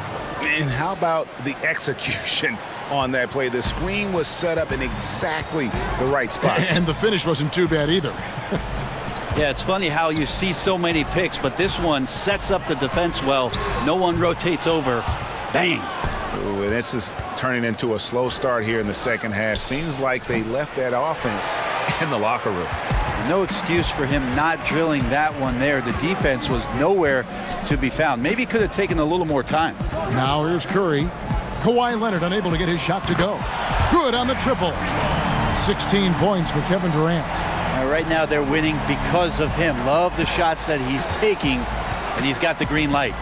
S9: And how about the execution on that play? The screen was set up in exactly the right spot.
S6: And the finish wasn't too bad either.
S8: Yeah, it's funny how you see so many picks, but this one sets up the defense well. No one rotates over. Bang.
S9: Ooh, and this is turning into a slow start here in the second half. Seems like they left that offense in the locker room.
S8: No excuse for him not drilling that one there. The defense was nowhere to be found. Maybe could have taken a little more time.
S6: Now here's Curry. Kawhi Leonard unable to get his shot to go. Good on the triple. 16 points for Kevin Durant.
S8: Right now they're winning because of him. Love the shots that he's taking, and he's got the green light.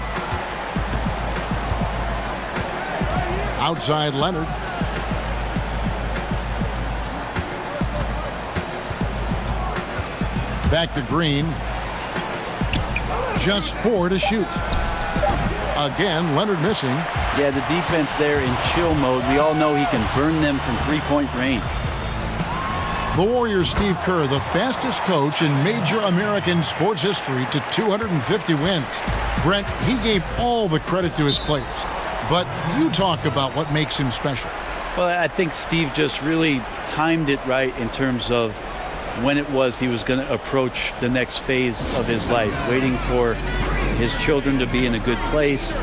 S6: Outside Leonard. Back to Green. Just 4 to shoot. Again, Leonard missing.
S8: Yeah, the defense there in chill mode. We all know he can burn them from three-point range.
S6: The Warriors' Steve Kerr, the fastest coach in major American sports history to 250 wins. Brent, he gave all the credit to his players. But you talk about what makes him special.
S8: Well, I think Steve just really timed it right in terms of when it was he was going to approach the next phase of his life, waiting for his children to be in a good place,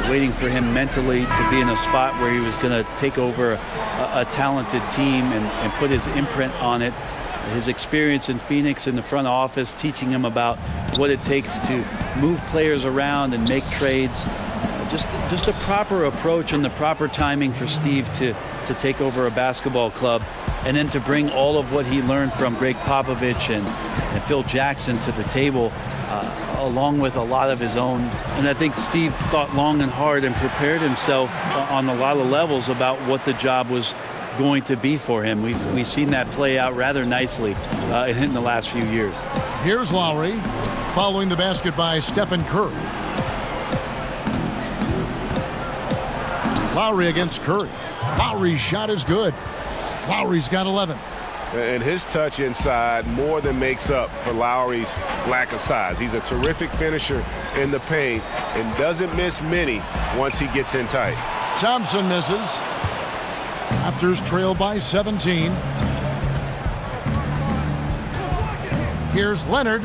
S8: waiting for him mentally to be in a spot where he was going to take over a talented team and put his imprint on it. His experience in Phoenix in the front office, teaching him about what it takes to move players around and make trades. Just a proper approach and the proper timing for Steve to take over a basketball club, and then to bring all of what he learned from Greg Popovich and Phil Jackson to the table, along with a lot of his own. And I think Steve thought long and hard and prepared himself on a lot of levels about what the job was going to be for him. We've seen that play out rather nicely in the last few years.
S6: Here's Lowry, following the basket by Stephen Curry. Lowry against Curry. Lowry's shot is good. Lowry's got 11.
S9: And his touch inside more than makes up for Lowry's lack of size. He's a terrific finisher in the paint and doesn't miss many once he gets in tight.
S6: Thompson misses. Raptors trail by 17. Here's Leonard.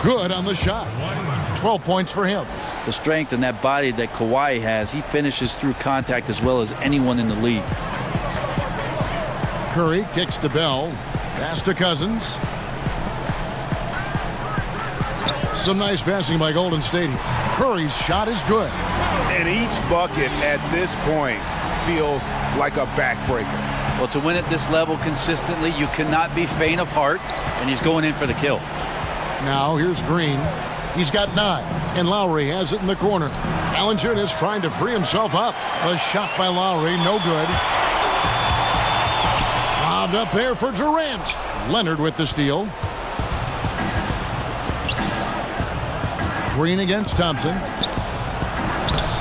S6: Good on the shot. 12 points for him.
S8: The strength and that body that Kawhi has, he finishes through contact as well as anyone in the league.
S6: Curry kicks to Bell. Pass to Cousins. Some nice passing by Golden State. Curry's shot is good.
S9: And each bucket at this point feels like a backbreaker.
S8: Well, to win at this level consistently, you cannot be faint of heart, and he's going in for the kill.
S6: Now here's Green. He's got 9, and Lowry has it in the corner. Valanciunas trying to free himself up. A shot by Lowry, no good. Lobbed up there for Durant. Leonard with the steal. Green against Thompson.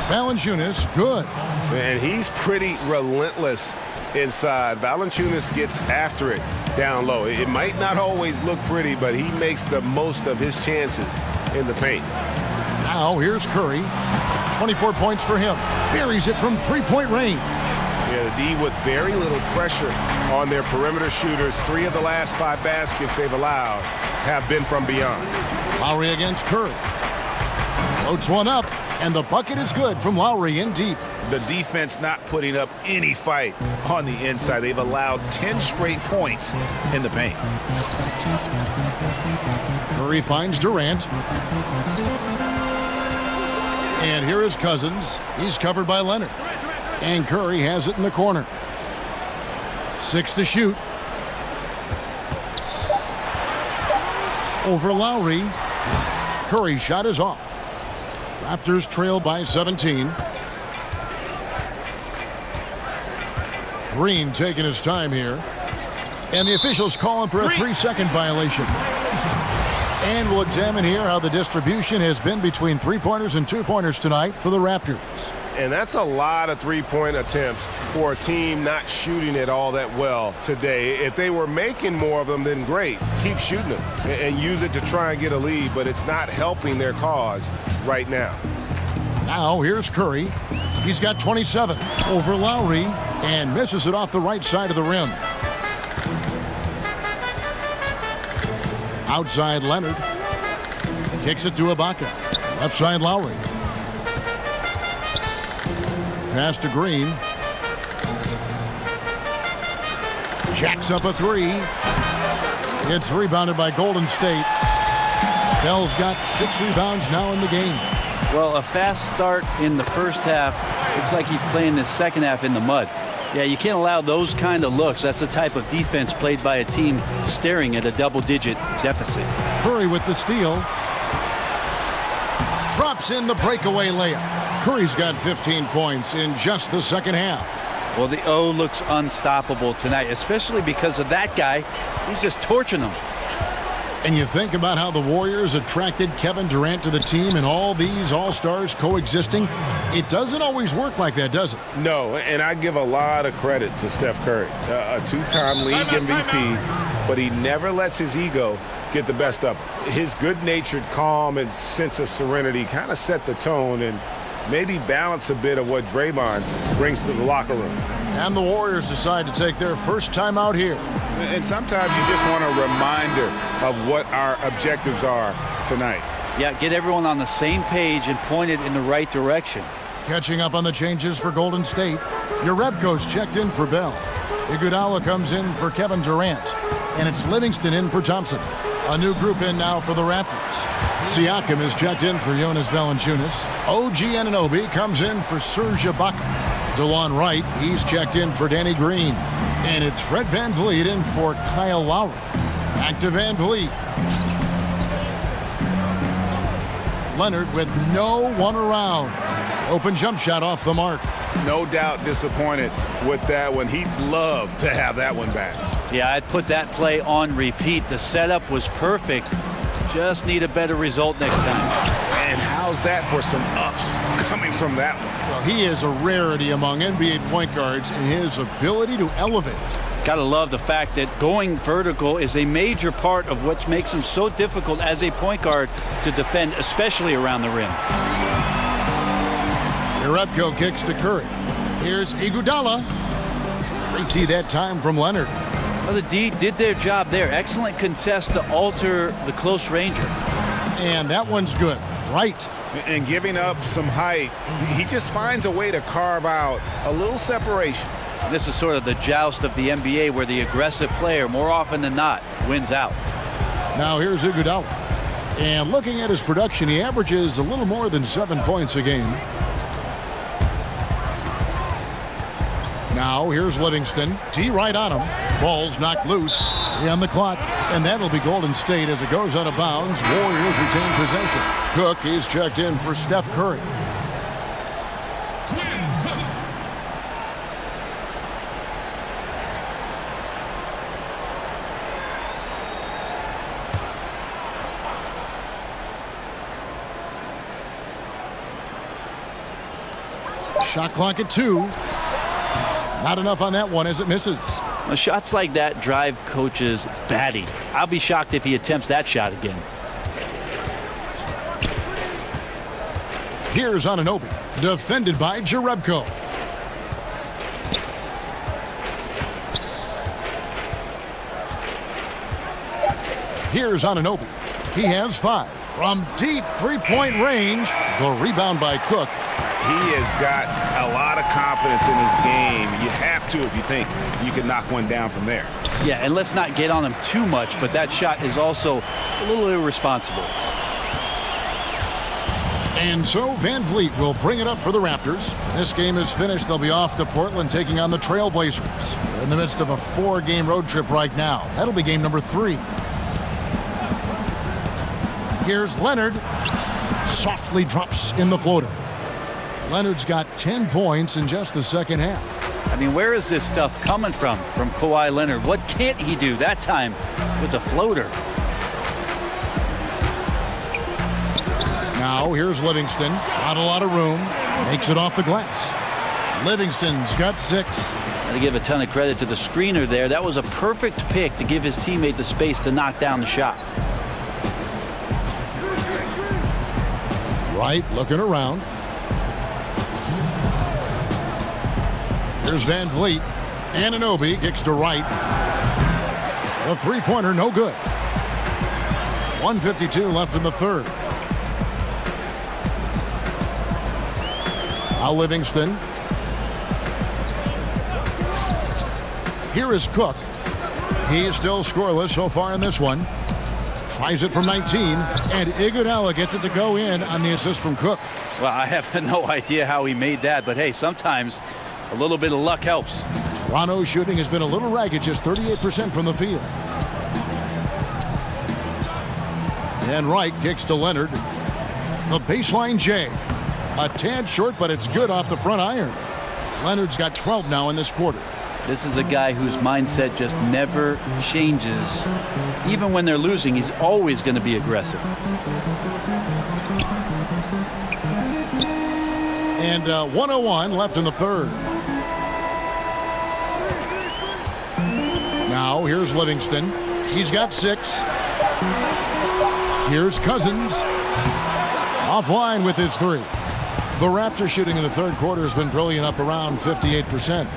S6: Valanciunas, good.
S9: And he's pretty relentless inside. Valanciunas gets after it down low. It might not always look pretty, but he makes the most of his chances in the paint.
S6: Now here's Curry. 24 points for him. Buries it from three-point range.
S9: Yeah, the D with very little pressure on their perimeter shooters. 3 of the last 5 baskets they've allowed have been from beyond.
S6: Lowry against Curry. Floats one up, and the bucket is good from Lowry in deep.
S9: The defense not putting up any fight on the inside. They've allowed 10 straight points in the paint.
S6: Curry finds Durant. And here is Cousins. He's covered by Leonard. And Curry has it in the corner. 6 to shoot. Over Lowry. Curry's shot is off. Raptors trail by 17. Green taking his time here. And the officials call him for a 3-second violation. And we'll examine here how the distribution has been between three-pointers and two-pointers tonight for the Raptors.
S9: And that's a lot of three-point attempts for a team not shooting it all that well today. If they were making more of them, then great. Keep shooting them and use it to try and get a lead, but it's not helping their cause right now.
S6: Now here's Curry. He's got 27 over Lowry and misses it off the right side of the rim. Outside Leonard. Kicks it to Ibaka. Left side Lowry. Pass to Green. Jacks up a 3. It's rebounded by Golden State. Bell's got 6 rebounds now in the game.
S8: Well, a fast start in the first half. Looks like he's playing the second half in the mud. Yeah, you can't allow those kind of looks. That's the type of defense played by a team staring at a double-digit deficit.
S6: Curry with the steal. Drops in the breakaway layup. Curry's got 15 points in just the second half.
S8: Well, the O looks unstoppable tonight, especially because of that guy. He's just torching them.
S6: And you think about how the Warriors attracted Kevin Durant to the team and all these all-stars coexisting. It doesn't always work like that, does it?
S9: No, and I give a lot of credit to Steph Curry, a two-time league MVP, but he never lets his ego get the best of him. His good-natured calm and sense of serenity kind of set the tone and maybe balance a bit of what Draymond brings to the locker room.
S6: And the Warriors decide to take their first time out here.
S9: And sometimes you just want a reminder of what our objectives are tonight.
S8: Yeah, get everyone on the same page and pointed in the right direction.
S6: Catching up on the changes for Golden State. Jerebko's checked in for Bell. Iguodala comes in for Kevin Durant. And it's Livingston in for Thompson. A new group in now for the Raptors. Siakam is checked in for Jonas Valanciunas. OG Anunoby comes in for Serge Ibaka. DeLon Wright, he's checked in for Danny Green. And it's Fred VanVleet in for Kyle Lowry. Back to VanVleet. Leonard with no one around. Open jump shot off the mark.
S9: No doubt disappointed with that one. He'd love to have that one back.
S8: Yeah, I'd put that play on repeat. The setup was perfect. Just need a better result next time.
S9: And how's that for some ups coming from that one?
S6: Well, he is a rarity among NBA point guards in his ability to elevate.
S8: Gotta love the fact that going vertical is a major part of what makes him so difficult as a point guard to defend, especially around the rim.
S6: Jerebko kicks to Curry. Here's Iguodala. Great tee that time from Leonard.
S8: Well, the D did their job there. Excellent contest to alter the close ranger.
S6: And that one's good. Right.
S9: And giving up some height, he just finds a way to carve out a little separation.
S8: This is sort of the joust of the NBA where the aggressive player, more often than not, wins out.
S6: Now here's Iguodala. And looking at his production, he averages a little more than 7 points a game. Now here's Livingston. T right on him. Ball's knocked loose. 3 on the clock. And that'll be Golden State as it goes out of bounds. Warriors retain possession. Cook is checked in for Steph Curry. Shot clock at 2. Not enough on that one as it misses.
S8: Well, shots like that drive coaches batty. I'll be shocked if he attempts that shot again.
S6: Here's Anunoby, defended by Jerebko. Here's Anunoby. He has 5 from deep three-point range. The rebound by Cook.
S9: He has got a lot of confidence in his game. You have to if you think you can knock one down from there.
S8: Yeah, and let's not get on him too much, but that shot is also a little irresponsible.
S6: And so VanVleet will bring it up for the Raptors. This game is finished. They'll be off to Portland taking on the Trailblazers. They're in the midst of a 4-game road trip right now. That'll be game number 3. Here's Leonard. Softly drops in the floater. Leonard's got 10 points in just the second half.
S8: I mean, where is this stuff coming from Kawhi Leonard? What can't he do that time with the floater?
S6: Now here's Livingston. Not a lot of room. Makes it off the glass. Livingston's got 6.
S8: Got to give a ton of credit to the screener there. That was a perfect pick to give his teammate the space to knock down the shot.
S6: Wright looking around. Here's VanVleet. Anunoby kicks to Wright. The three-pointer no good. 1:52 left in the third. Now Livingston. Here is Cook. He's still scoreless so far in this one. Tries it from 19, and Iguodala gets it to go in on the assist from Cook.
S8: Well, I have no idea how he made that, but hey, sometimes a little bit of luck helps.
S6: Toronto's shooting has been a little ragged, just 38% from the field. And Wright kicks to Leonard. The baseline J. A tad short, but it's good off the front iron. Leonard's got 12 now in this quarter.
S8: This is a guy whose mindset just never changes. Even when they're losing, he's always going to be aggressive.
S6: And 1:01 left in the third. Now here's Livingston. He's got 6. Here's Cousins. Offline with his 3. The Raptors shooting in the third quarter has been brilliant, up around 58%.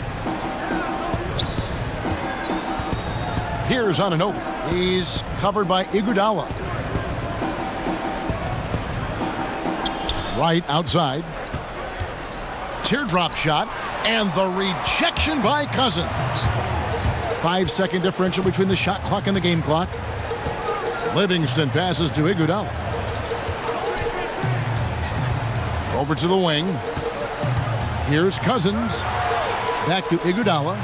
S6: Here's Anunoby. He's covered by Iguodala. Right outside. Teardrop shot. And the rejection by Cousins. 5-second differential between the shot clock and the game clock. Livingston passes to Iguodala. Over to the wing. Here's Cousins. Back to Iguodala.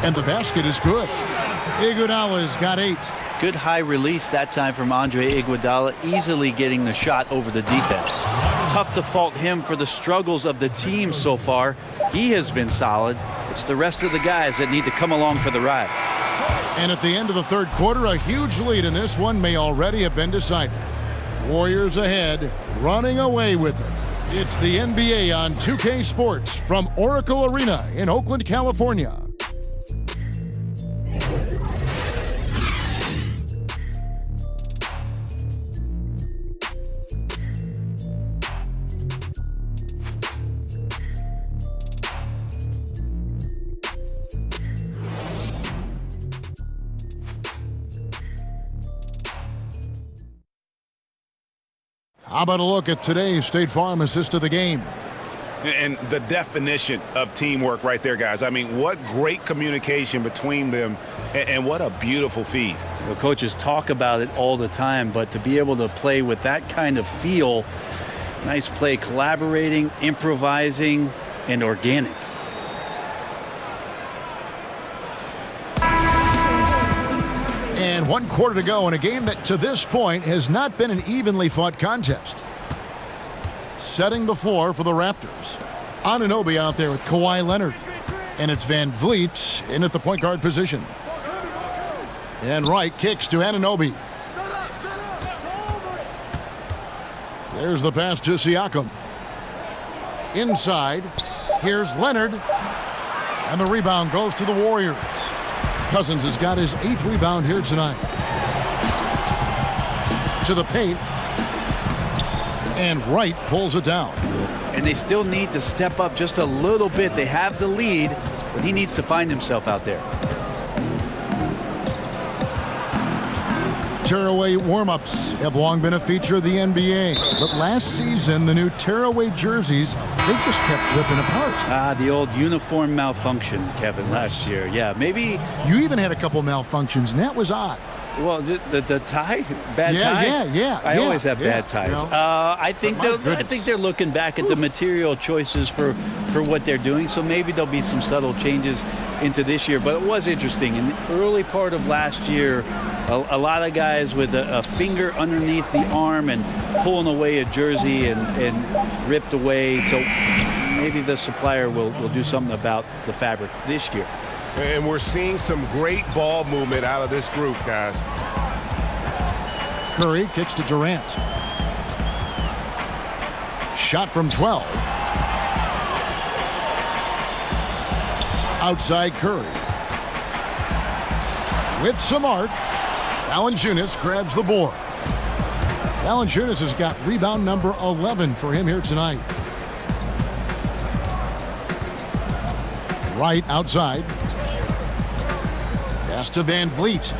S6: And the basket is good. Iguodala's got 8.
S8: Good high release that time from Andre Iguodala, easily getting the shot over the defense. Tough to fault him for the struggles of the team so far. He has been solid. It's the rest of the guys that need to come along for the ride.
S6: And at the end of the third quarter, a huge lead in this one may already have been decided. Warriors ahead, running away with it. It's the NBA on 2K Sports from Oracle Arena in Oakland, California. How about a look at today's State Farm assist of the game?
S9: And the definition of teamwork right there, guys. I mean, what great communication between them, and what a beautiful feed.
S8: The coaches talk about it all the time, but to be able to play with that kind of feel, nice play, collaborating, improvising, and organic.
S6: And 1 quarter to go in a game that to this point has not been an evenly fought contest. Setting the floor for the Raptors. Anunoby out there with Kawhi Leonard. And it's Van Vliet in at the point guard position. And Wright kicks to Anunoby. There's the pass to Siakam. Inside. Here's Leonard. And the rebound goes to the Warriors. Cousins has got his 8th rebound here tonight. To the paint. And Wright pulls it down.
S8: And they still need to step up just a little bit. They have the lead, but he needs to find himself out there.
S6: Tearaway warm-ups have long been a feature of the NBA. But last season, the new tearaway jerseys, they just kept ripping apart.
S8: The old uniform malfunction, Kevin, last year. Yeah, maybe.
S6: You even had a couple malfunctions, and that was odd.
S8: Well, the tie? Bad tie?
S6: Yeah.
S8: I always have bad ties.
S6: You know,
S8: I think they're looking back at the material choices for what they're doing, so maybe there'll be some subtle changes into this year. But it was interesting. In the early part of last year, a lot of guys with a finger underneath the arm and pulling away a jersey and ripped away. So maybe the supplier will do something about the fabric this year.
S9: And we're seeing some great ball movement out of this group, guys.
S6: Curry kicks to Durant. Shot from 12. Outside Curry. With some arc, Valanciunas grabs the board. Valanciunas has got rebound number 11 for him here tonight. Right outside. Pass to Van Vliet.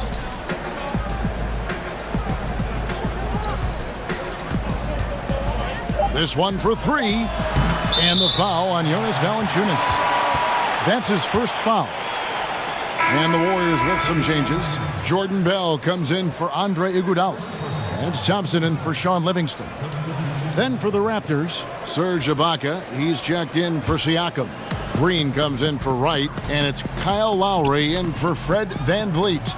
S6: This one for 3. And the foul on Jonas Valanciunas. That's his first foul. And the Warriors with some changes. Jordan Bell comes in for Andre Iguodala. And it's Thompson in for Sean Livingston. Then for the Raptors, Serge Ibaka. He's checked in for Siakam. Green comes in for Wright, and it's Kyle Lowry in for Fred VanVleet.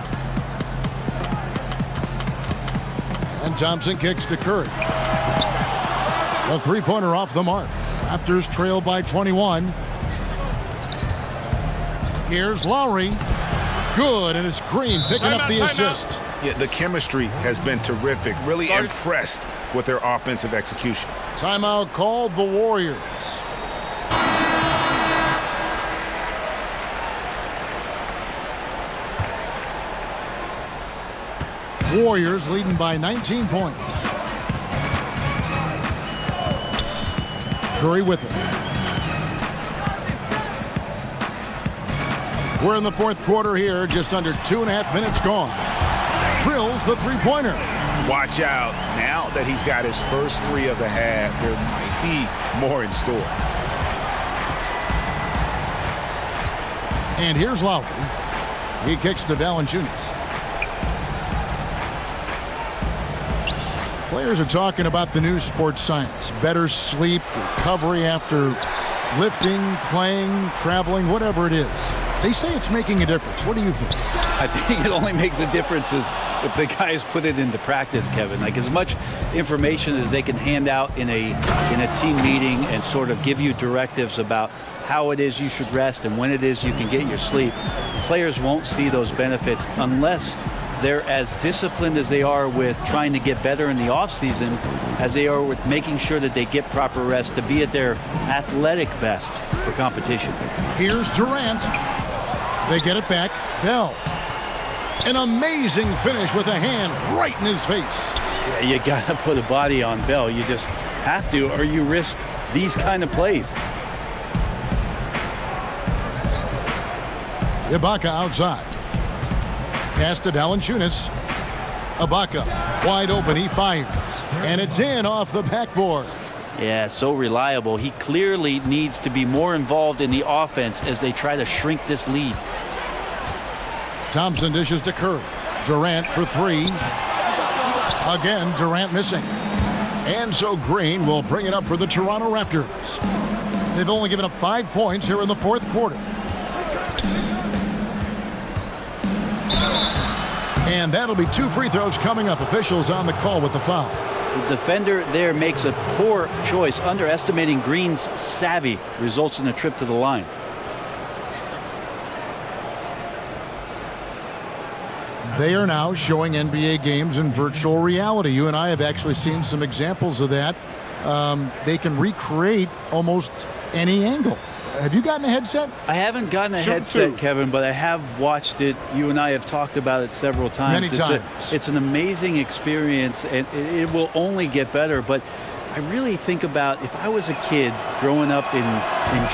S6: And Thompson kicks to Curry. A three-pointer off the mark. Raptors trail by 21. Here's Lowry. Good, and it's Green picking up the assist.
S9: Yeah, the chemistry has been terrific. Really impressed with their offensive execution.
S6: Timeout called the Warriors. Warriors leading by 19 points. Curry with it. We're in the fourth quarter here, just under 2.5 minutes gone. Drills the three-pointer.
S9: Watch out. Now that he's got his first three of the half, there might be more in store.
S6: And here's Lowry. He kicks to Valanciunas. Players are talking about the new sports science. Better sleep, recovery after lifting, playing, traveling, whatever it is. They say it's making a difference. What do you think?
S8: I think it only makes a difference if the guys put it into practice, Kevin. Like as much information as they can hand out in a team meeting and sort of give you directives about how it is you should rest and when it is you can get your sleep. Players won't see those benefits unless they're as disciplined as they are with trying to get better in the offseason as they are with making sure that they get proper rest to be at their athletic best for competition.
S6: Here's Durant. They get it back. Bell. An amazing finish with a hand right in his face.
S8: Yeah, you got to put a body on Bell. You just have to, or you risk these kind of plays.
S6: Ibaka outside. Pass to Valanciunas. Ibaka wide open. He fires. And it's in off the backboard.
S8: Yeah, so reliable. He clearly needs to be more involved in the offense as they try to shrink this lead.
S6: Thompson dishes to Curry. Durant for three. Again, Durant missing. And so Green will bring it up for the Toronto Raptors. They've only given up 5 points here in the fourth quarter. And that'll be 2 free throws coming up. Officials on the call with the foul.
S8: The defender there makes a poor choice. Underestimating Green's savvy results in a trip to the line.
S6: They are now showing NBA games in virtual reality. You and I have actually seen some examples of that. They can recreate almost any angle. Have you gotten a headset?
S8: I haven't gotten a headset, Kevin, but I have watched it. You and I have talked about it several times.
S6: Many times.
S8: It's an amazing experience, and it will only get better. But I really think about if I was a kid growing up in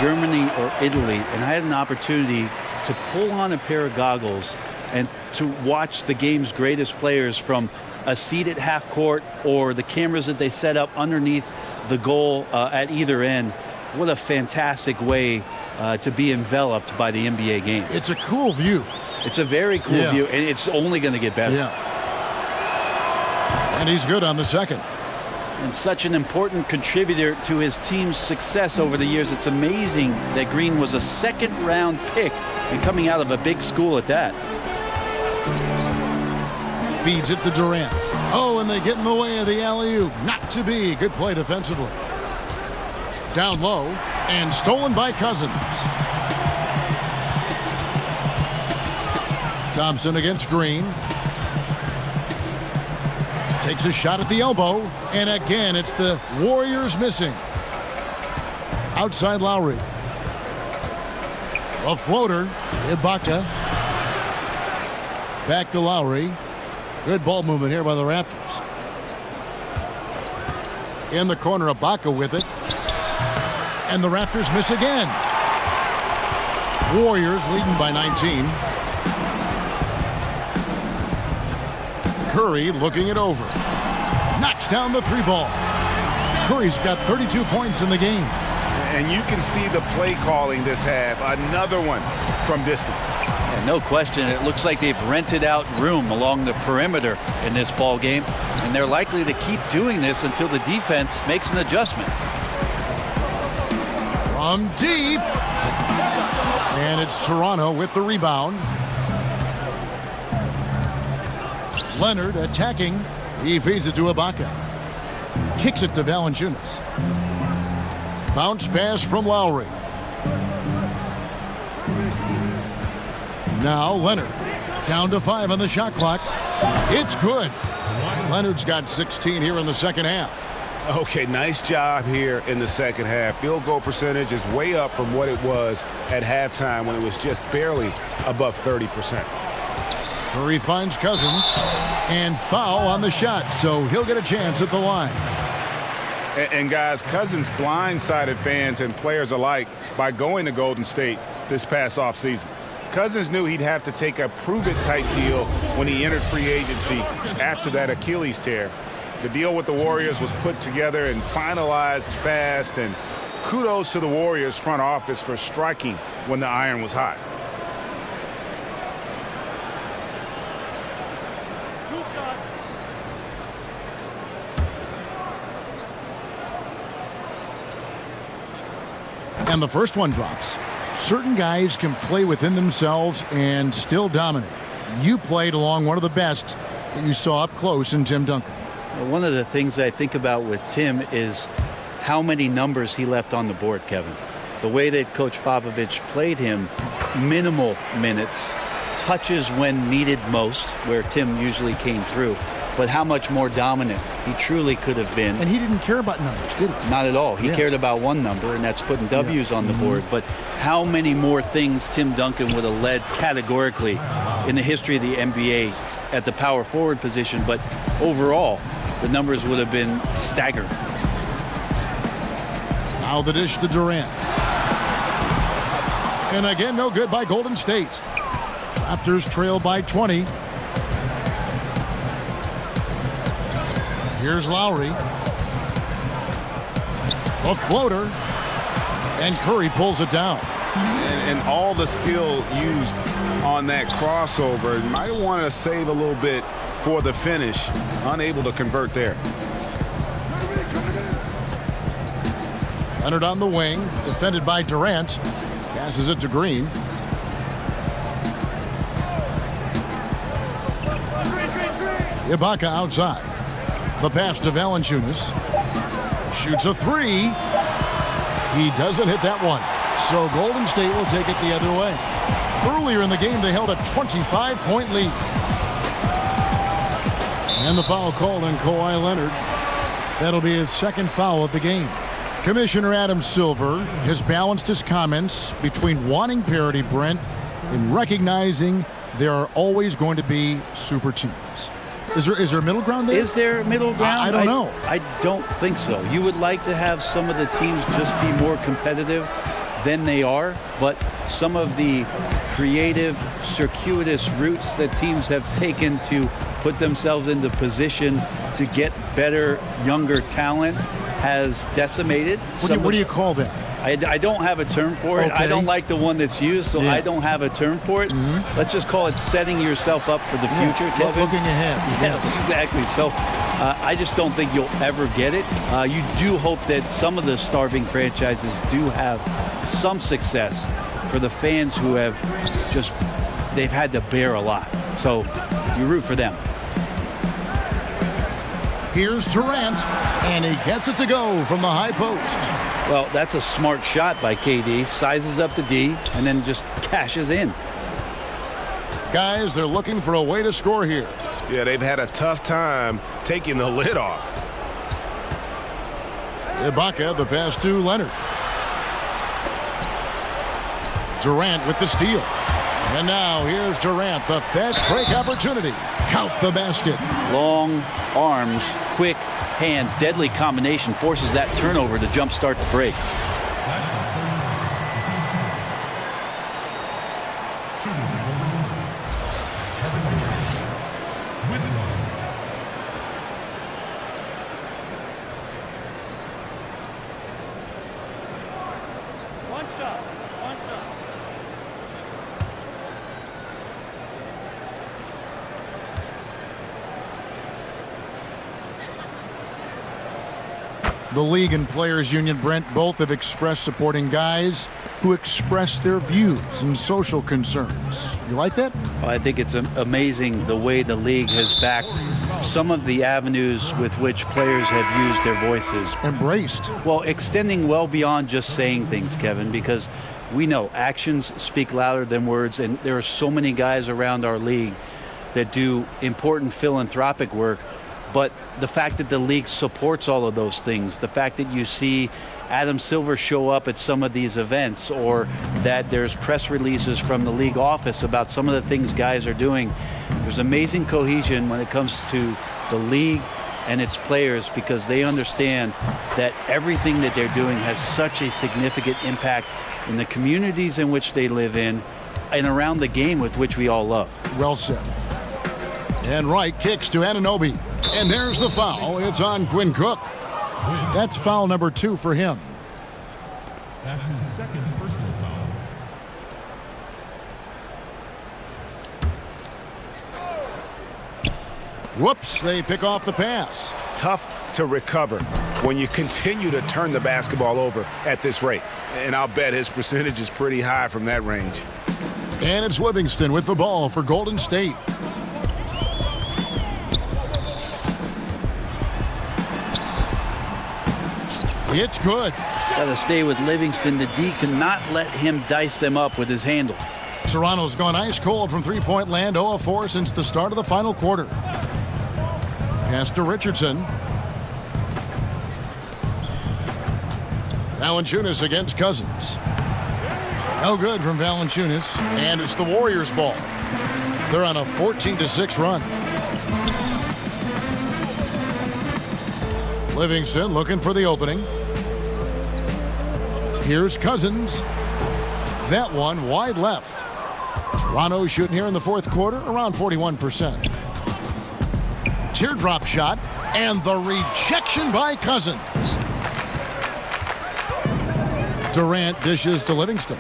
S8: Germany or Italy, and I had an opportunity to pull on a pair of goggles and to watch the game's greatest players from a seat at half court or the cameras that they set up underneath the goal at either end. What a fantastic way to be enveloped by the NBA game.
S6: It's a cool view.
S8: It's a very cool view, and it's only going to get better.
S6: Yeah. And he's good on the second.
S8: And such an important contributor to his team's success over the years. It's amazing that Green was a second-round pick and coming out of a big school at that.
S6: Feeds it to Durant. Oh, and they get in the way of the alley-oop. Not to be. Good play defensively. Down low and stolen by Cousins. Thompson against Green. Takes a shot at the elbow. And again, it's the Warriors missing. Outside Lowry. A floater. Ibaka. Back to Lowry. Good ball movement here by the Raptors. In the corner, Ibaka with it. And the Raptors miss again. Warriors leading by 19. Curry looking it over. Knocks down the three ball. Curry's got 32 points in the game.
S9: And you can see the play calling this half. Another one from distance.
S8: And No question. It looks like they've rented out room along the perimeter in this ball game, and they're likely to keep doing this until the defense makes an adjustment.
S6: From deep. And it's Toronto with the rebound. Leonard attacking. He feeds it to Ibaka. Kicks it to Valanciunas. Bounce pass from Lowry. Now Leonard. Down to 5 on the shot clock. It's good. Leonard's got 16 here in the second half.
S9: Okay, nice job here in the second half. Field goal percentage is way up from what it was at halftime when it was just barely above 30%.
S6: Curry finds Cousins and foul on the shot, so he'll get a chance at the line.
S9: And guys, Cousins blindsided fans and players alike by going to Golden State this past offseason. Cousins knew he'd have to take a prove-it-type deal when he entered free agency after that Achilles tear. The deal with the Warriors was put together and finalized fast, and kudos to the Warriors front office for striking when the iron was hot.
S6: And the first one drops. Certain guys can play within themselves and still dominate. You played along one of the best that you saw up close in Tim Duncan.
S8: Well, one of the things I think about with Tim is how many numbers he left on the board, Kevin. The way that Coach Popovich played him, minimal minutes, touches when needed most, where Tim usually came through, but how much more dominant he truly could have been.
S6: And he didn't care about numbers, did he?
S8: Not at all. He cared about one number, and that's putting W's on the board. But how many more things Tim Duncan would have led categorically in the history of the NBA at the power forward position, but overall, the numbers would have been staggering.
S6: Now the dish to Durant. And again, no good by Golden State. Raptors trail by 20. Here's Lowry. A floater. And Curry pulls it down.
S9: And all the skill used on that crossover. You might want to save a little bit for the finish. Unable to convert there.
S6: Leonard on the wing. Defended by Durant. Passes it to Green. Ibaka outside. The pass to Valanciunas. Shoots a three. He doesn't hit that one. So Golden State will take it the other way. Earlier in the game, they held a 25-point lead. And the foul called on Kawhi Leonard. That'll be his second foul of the game. Commissioner Adam Silver has balanced his comments between wanting parity, Brent, and recognizing there are always going to be super teams. Is there a middle ground there?
S8: Is there a middle ground?
S6: I don't know.
S8: I don't think so. You would like to have some of the teams just be more competitive than they are, but some of the creative, circuitous routes that teams have taken to put themselves into position to get better, younger talent has decimated.
S6: What do you call that?
S8: I don't have a term for it.
S6: Okay.
S8: I don't like the one that's used, so I don't have a term for it. Let's just call it setting yourself up for the future, Kevin.
S6: Looking ahead.
S8: Yes, exactly. So I just don't think you'll ever get it. You do hope that some of the starving franchises do have some success for the fans who have they've had to bear a lot. So you root for them.
S6: Here's Durant, and he gets it to go from the high post.
S8: Well, that's a smart shot by KD. Sizes up the D and then just cashes in.
S6: Guys, they're looking for a way to score here.
S9: Yeah, they've had a tough time taking the lid off.
S6: Ibaka, the pass to Leonard. Durant with the steal. And now here's Durant, the fast break opportunity. Count the basket.
S8: Long arms, quick hands, deadly combination forces that turnover to jumpstart the break.
S10: That's his third assist. The team's foul. Shooting for Golden State. Kevin Durant with the ball.
S6: The league and players union, Brent, both have expressed supporting guys who express their views and social concerns. You like that?
S8: Well, I think it's amazing the way the league has backed some of the avenues with which players have used their voices.
S6: Embraced.
S8: Well, extending well beyond just saying things, Kevin, because we know actions speak louder than words, and there are so many guys around our league that do important philanthropic work. But the fact that the league supports all of those things, the fact that you see Adam Silver show up at some of these events, or that there's press releases from the league office about some of the things guys are doing, there's amazing cohesion when it comes to the league and its players, because they understand that everything that they're doing has such a significant impact in the communities in which they live in and around the game with which we all love.
S6: Well said. And Wright kicks to Anunoby. And there's the foul. It's on Quinn Cook. That's foul number 2 for him.
S10: That's his second personal foul.
S6: Whoops, they pick off the pass.
S9: Tough to recover when you continue to turn the basketball over at this rate. And I'll bet his percentage is pretty high from that range.
S6: And it's Livingston with the ball for Golden State. It's good.
S8: Got to stay with Livingston. The D cannot let him dice them up with his handle.
S6: Toronto's gone ice cold from three-point land, 0 of 4 since the start of the final quarter. Pass to Richardson. Valanciunas against Cousins. No good from Valanciunas. And it's the Warriors' ball. They're on a 14-6 run. Livingston looking for the opening. Here's Cousins. That one wide left. Toronto shooting here in the fourth quarter around 41%. Teardrop shot, and the rejection by Cousins. Durant dishes to Livingston.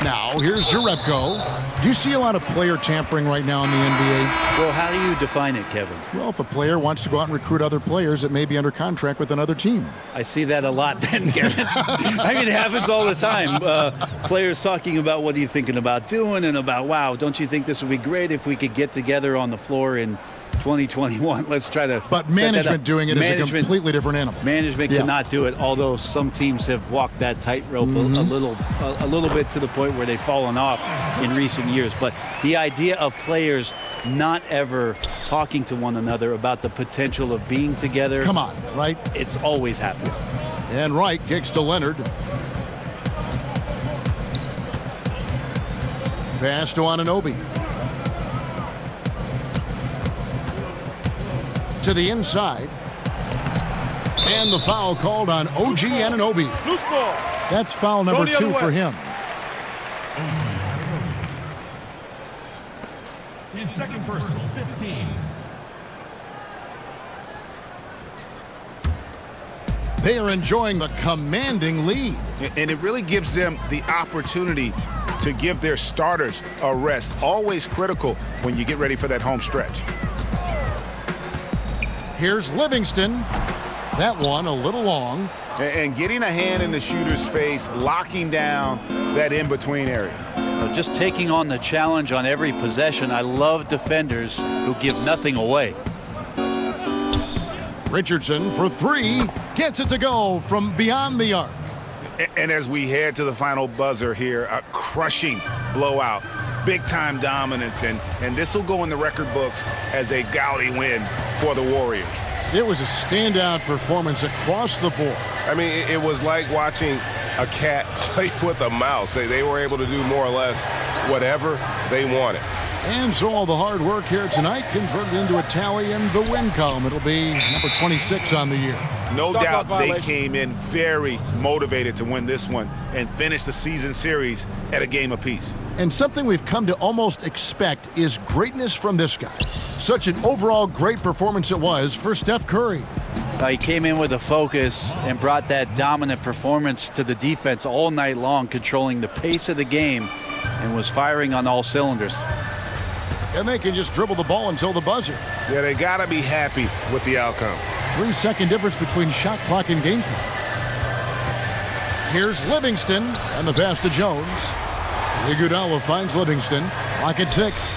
S6: Now here's Jerebko. Do you see a lot of player tampering right now in the NBA?
S8: Well, how do you define it, Kevin?
S6: Well, if a player wants to go out and recruit other players that may be under contract with another team.
S8: I see that a lot then, Kevin. I mean, it happens all the time. Players talking about what are you thinking about doing, and about, wow, don't you think this would be great if we could get together on the floor in 2021. Let's try to.
S6: But management doing it is a completely different animal.
S8: Management cannot do it, although some teams have walked that tightrope a little bit to the point where they've fallen off in recent years. But the idea of players not ever talking to one another about the potential of being together.
S6: Come on, right?
S8: It's always happening.
S6: And Wright kicks to Leonard. Pass to Anunoby. To the inside. And the foul called on OG Anunoby.
S11: Loose ball.
S6: That's foul number 2 for him.
S10: His second personal, 15.
S6: They are enjoying the commanding lead.
S9: And it really gives them the opportunity to give their starters a rest. Always critical when you get ready for that home stretch.
S6: Here's Livingston. That one a little long.
S9: And getting a hand in the shooter's face, locking down that in-between area.
S8: Just taking on the challenge on every possession. I love defenders who give nothing away.
S6: Richardson for 3. Gets it to go from beyond the arc.
S9: And as we head to the final buzzer here, a crushing blowout. Big-time dominance, and this will go in the record books as a gaudy win for the Warriors.
S6: It was a standout performance across the board.
S14: I mean, it was like watching a cat play with a mouse. They were able to do more or less whatever they wanted.
S6: And so all the hard work here tonight converted into a tally in the win column. It'll be number 26 on the year.
S9: No doubt they came in very motivated to win this one and finish the season series at a game apiece.
S6: And something we've come to almost expect is greatness from this guy. Such an overall great performance it was for Steph Curry.
S8: He came in with a focus and brought that dominant performance to the defense all night long, controlling the pace of the game and was firing on all cylinders.
S6: and they can just dribble the ball until the buzzer.
S14: Yeah, they got to be happy with the outcome.
S6: 3-second difference between shot clock and game clock. Here's Livingston, and the pass to Jones. Iguodala finds Livingston. Clock at 6.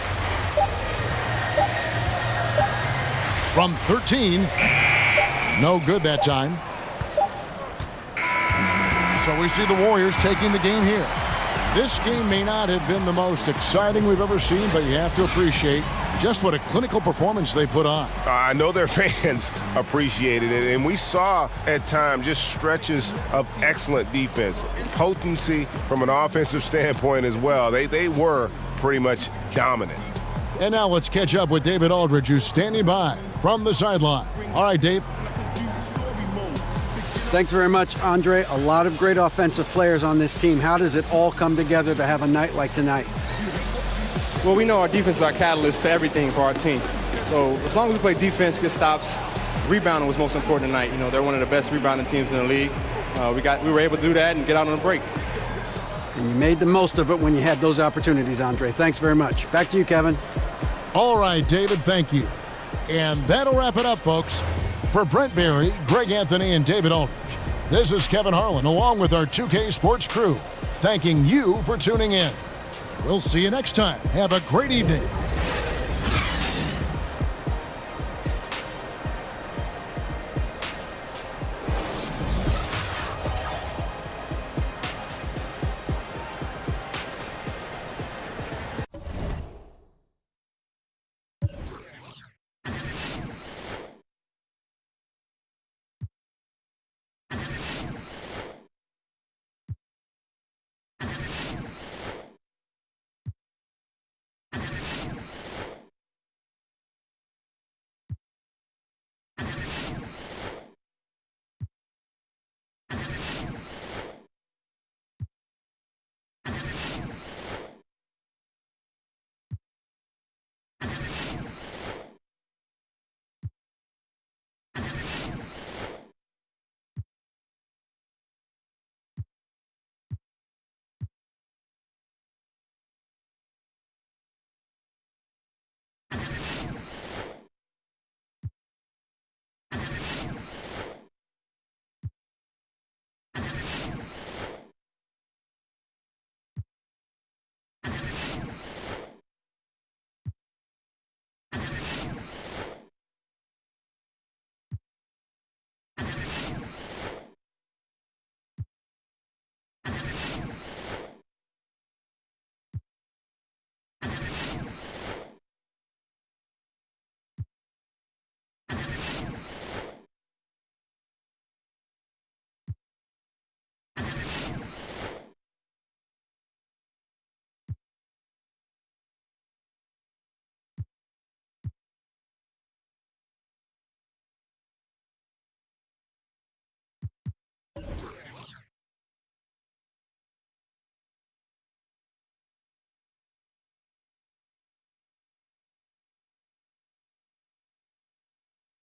S6: From 13. No good that time. So we see the Warriors taking the game here. This game may not have been the most exciting we've ever seen, but you have to appreciate just what a clinical performance they put on.
S14: I know their fans appreciated it, and we saw at times just stretches of excellent defense, potency from an offensive standpoint as well. They were pretty much dominant.
S6: And now let's catch up with David Aldridge, who's standing by from the sideline. All right, Dave.
S7: Thanks very much, Andre. A lot of great offensive players on this team. How does it all come together to have a night like tonight?
S15: Well, we know our defense is our catalyst to everything for our team. So as long as we play defense, get stops, rebounding was most important tonight. You know, they're one of the best rebounding teams in the league. We were able to do that and get out on a break.
S7: And you made the most of it when you had those opportunities, Andre. Thanks very much. Back to you, Kevin.
S6: All right, David, thank you. And that'll wrap it up, folks. For Brent Barry, Greg Anthony, and David Aldridge, this is Kevin Harlan along with our 2K Sports crew, thanking you for tuning in. We'll see you next time. Have a great evening.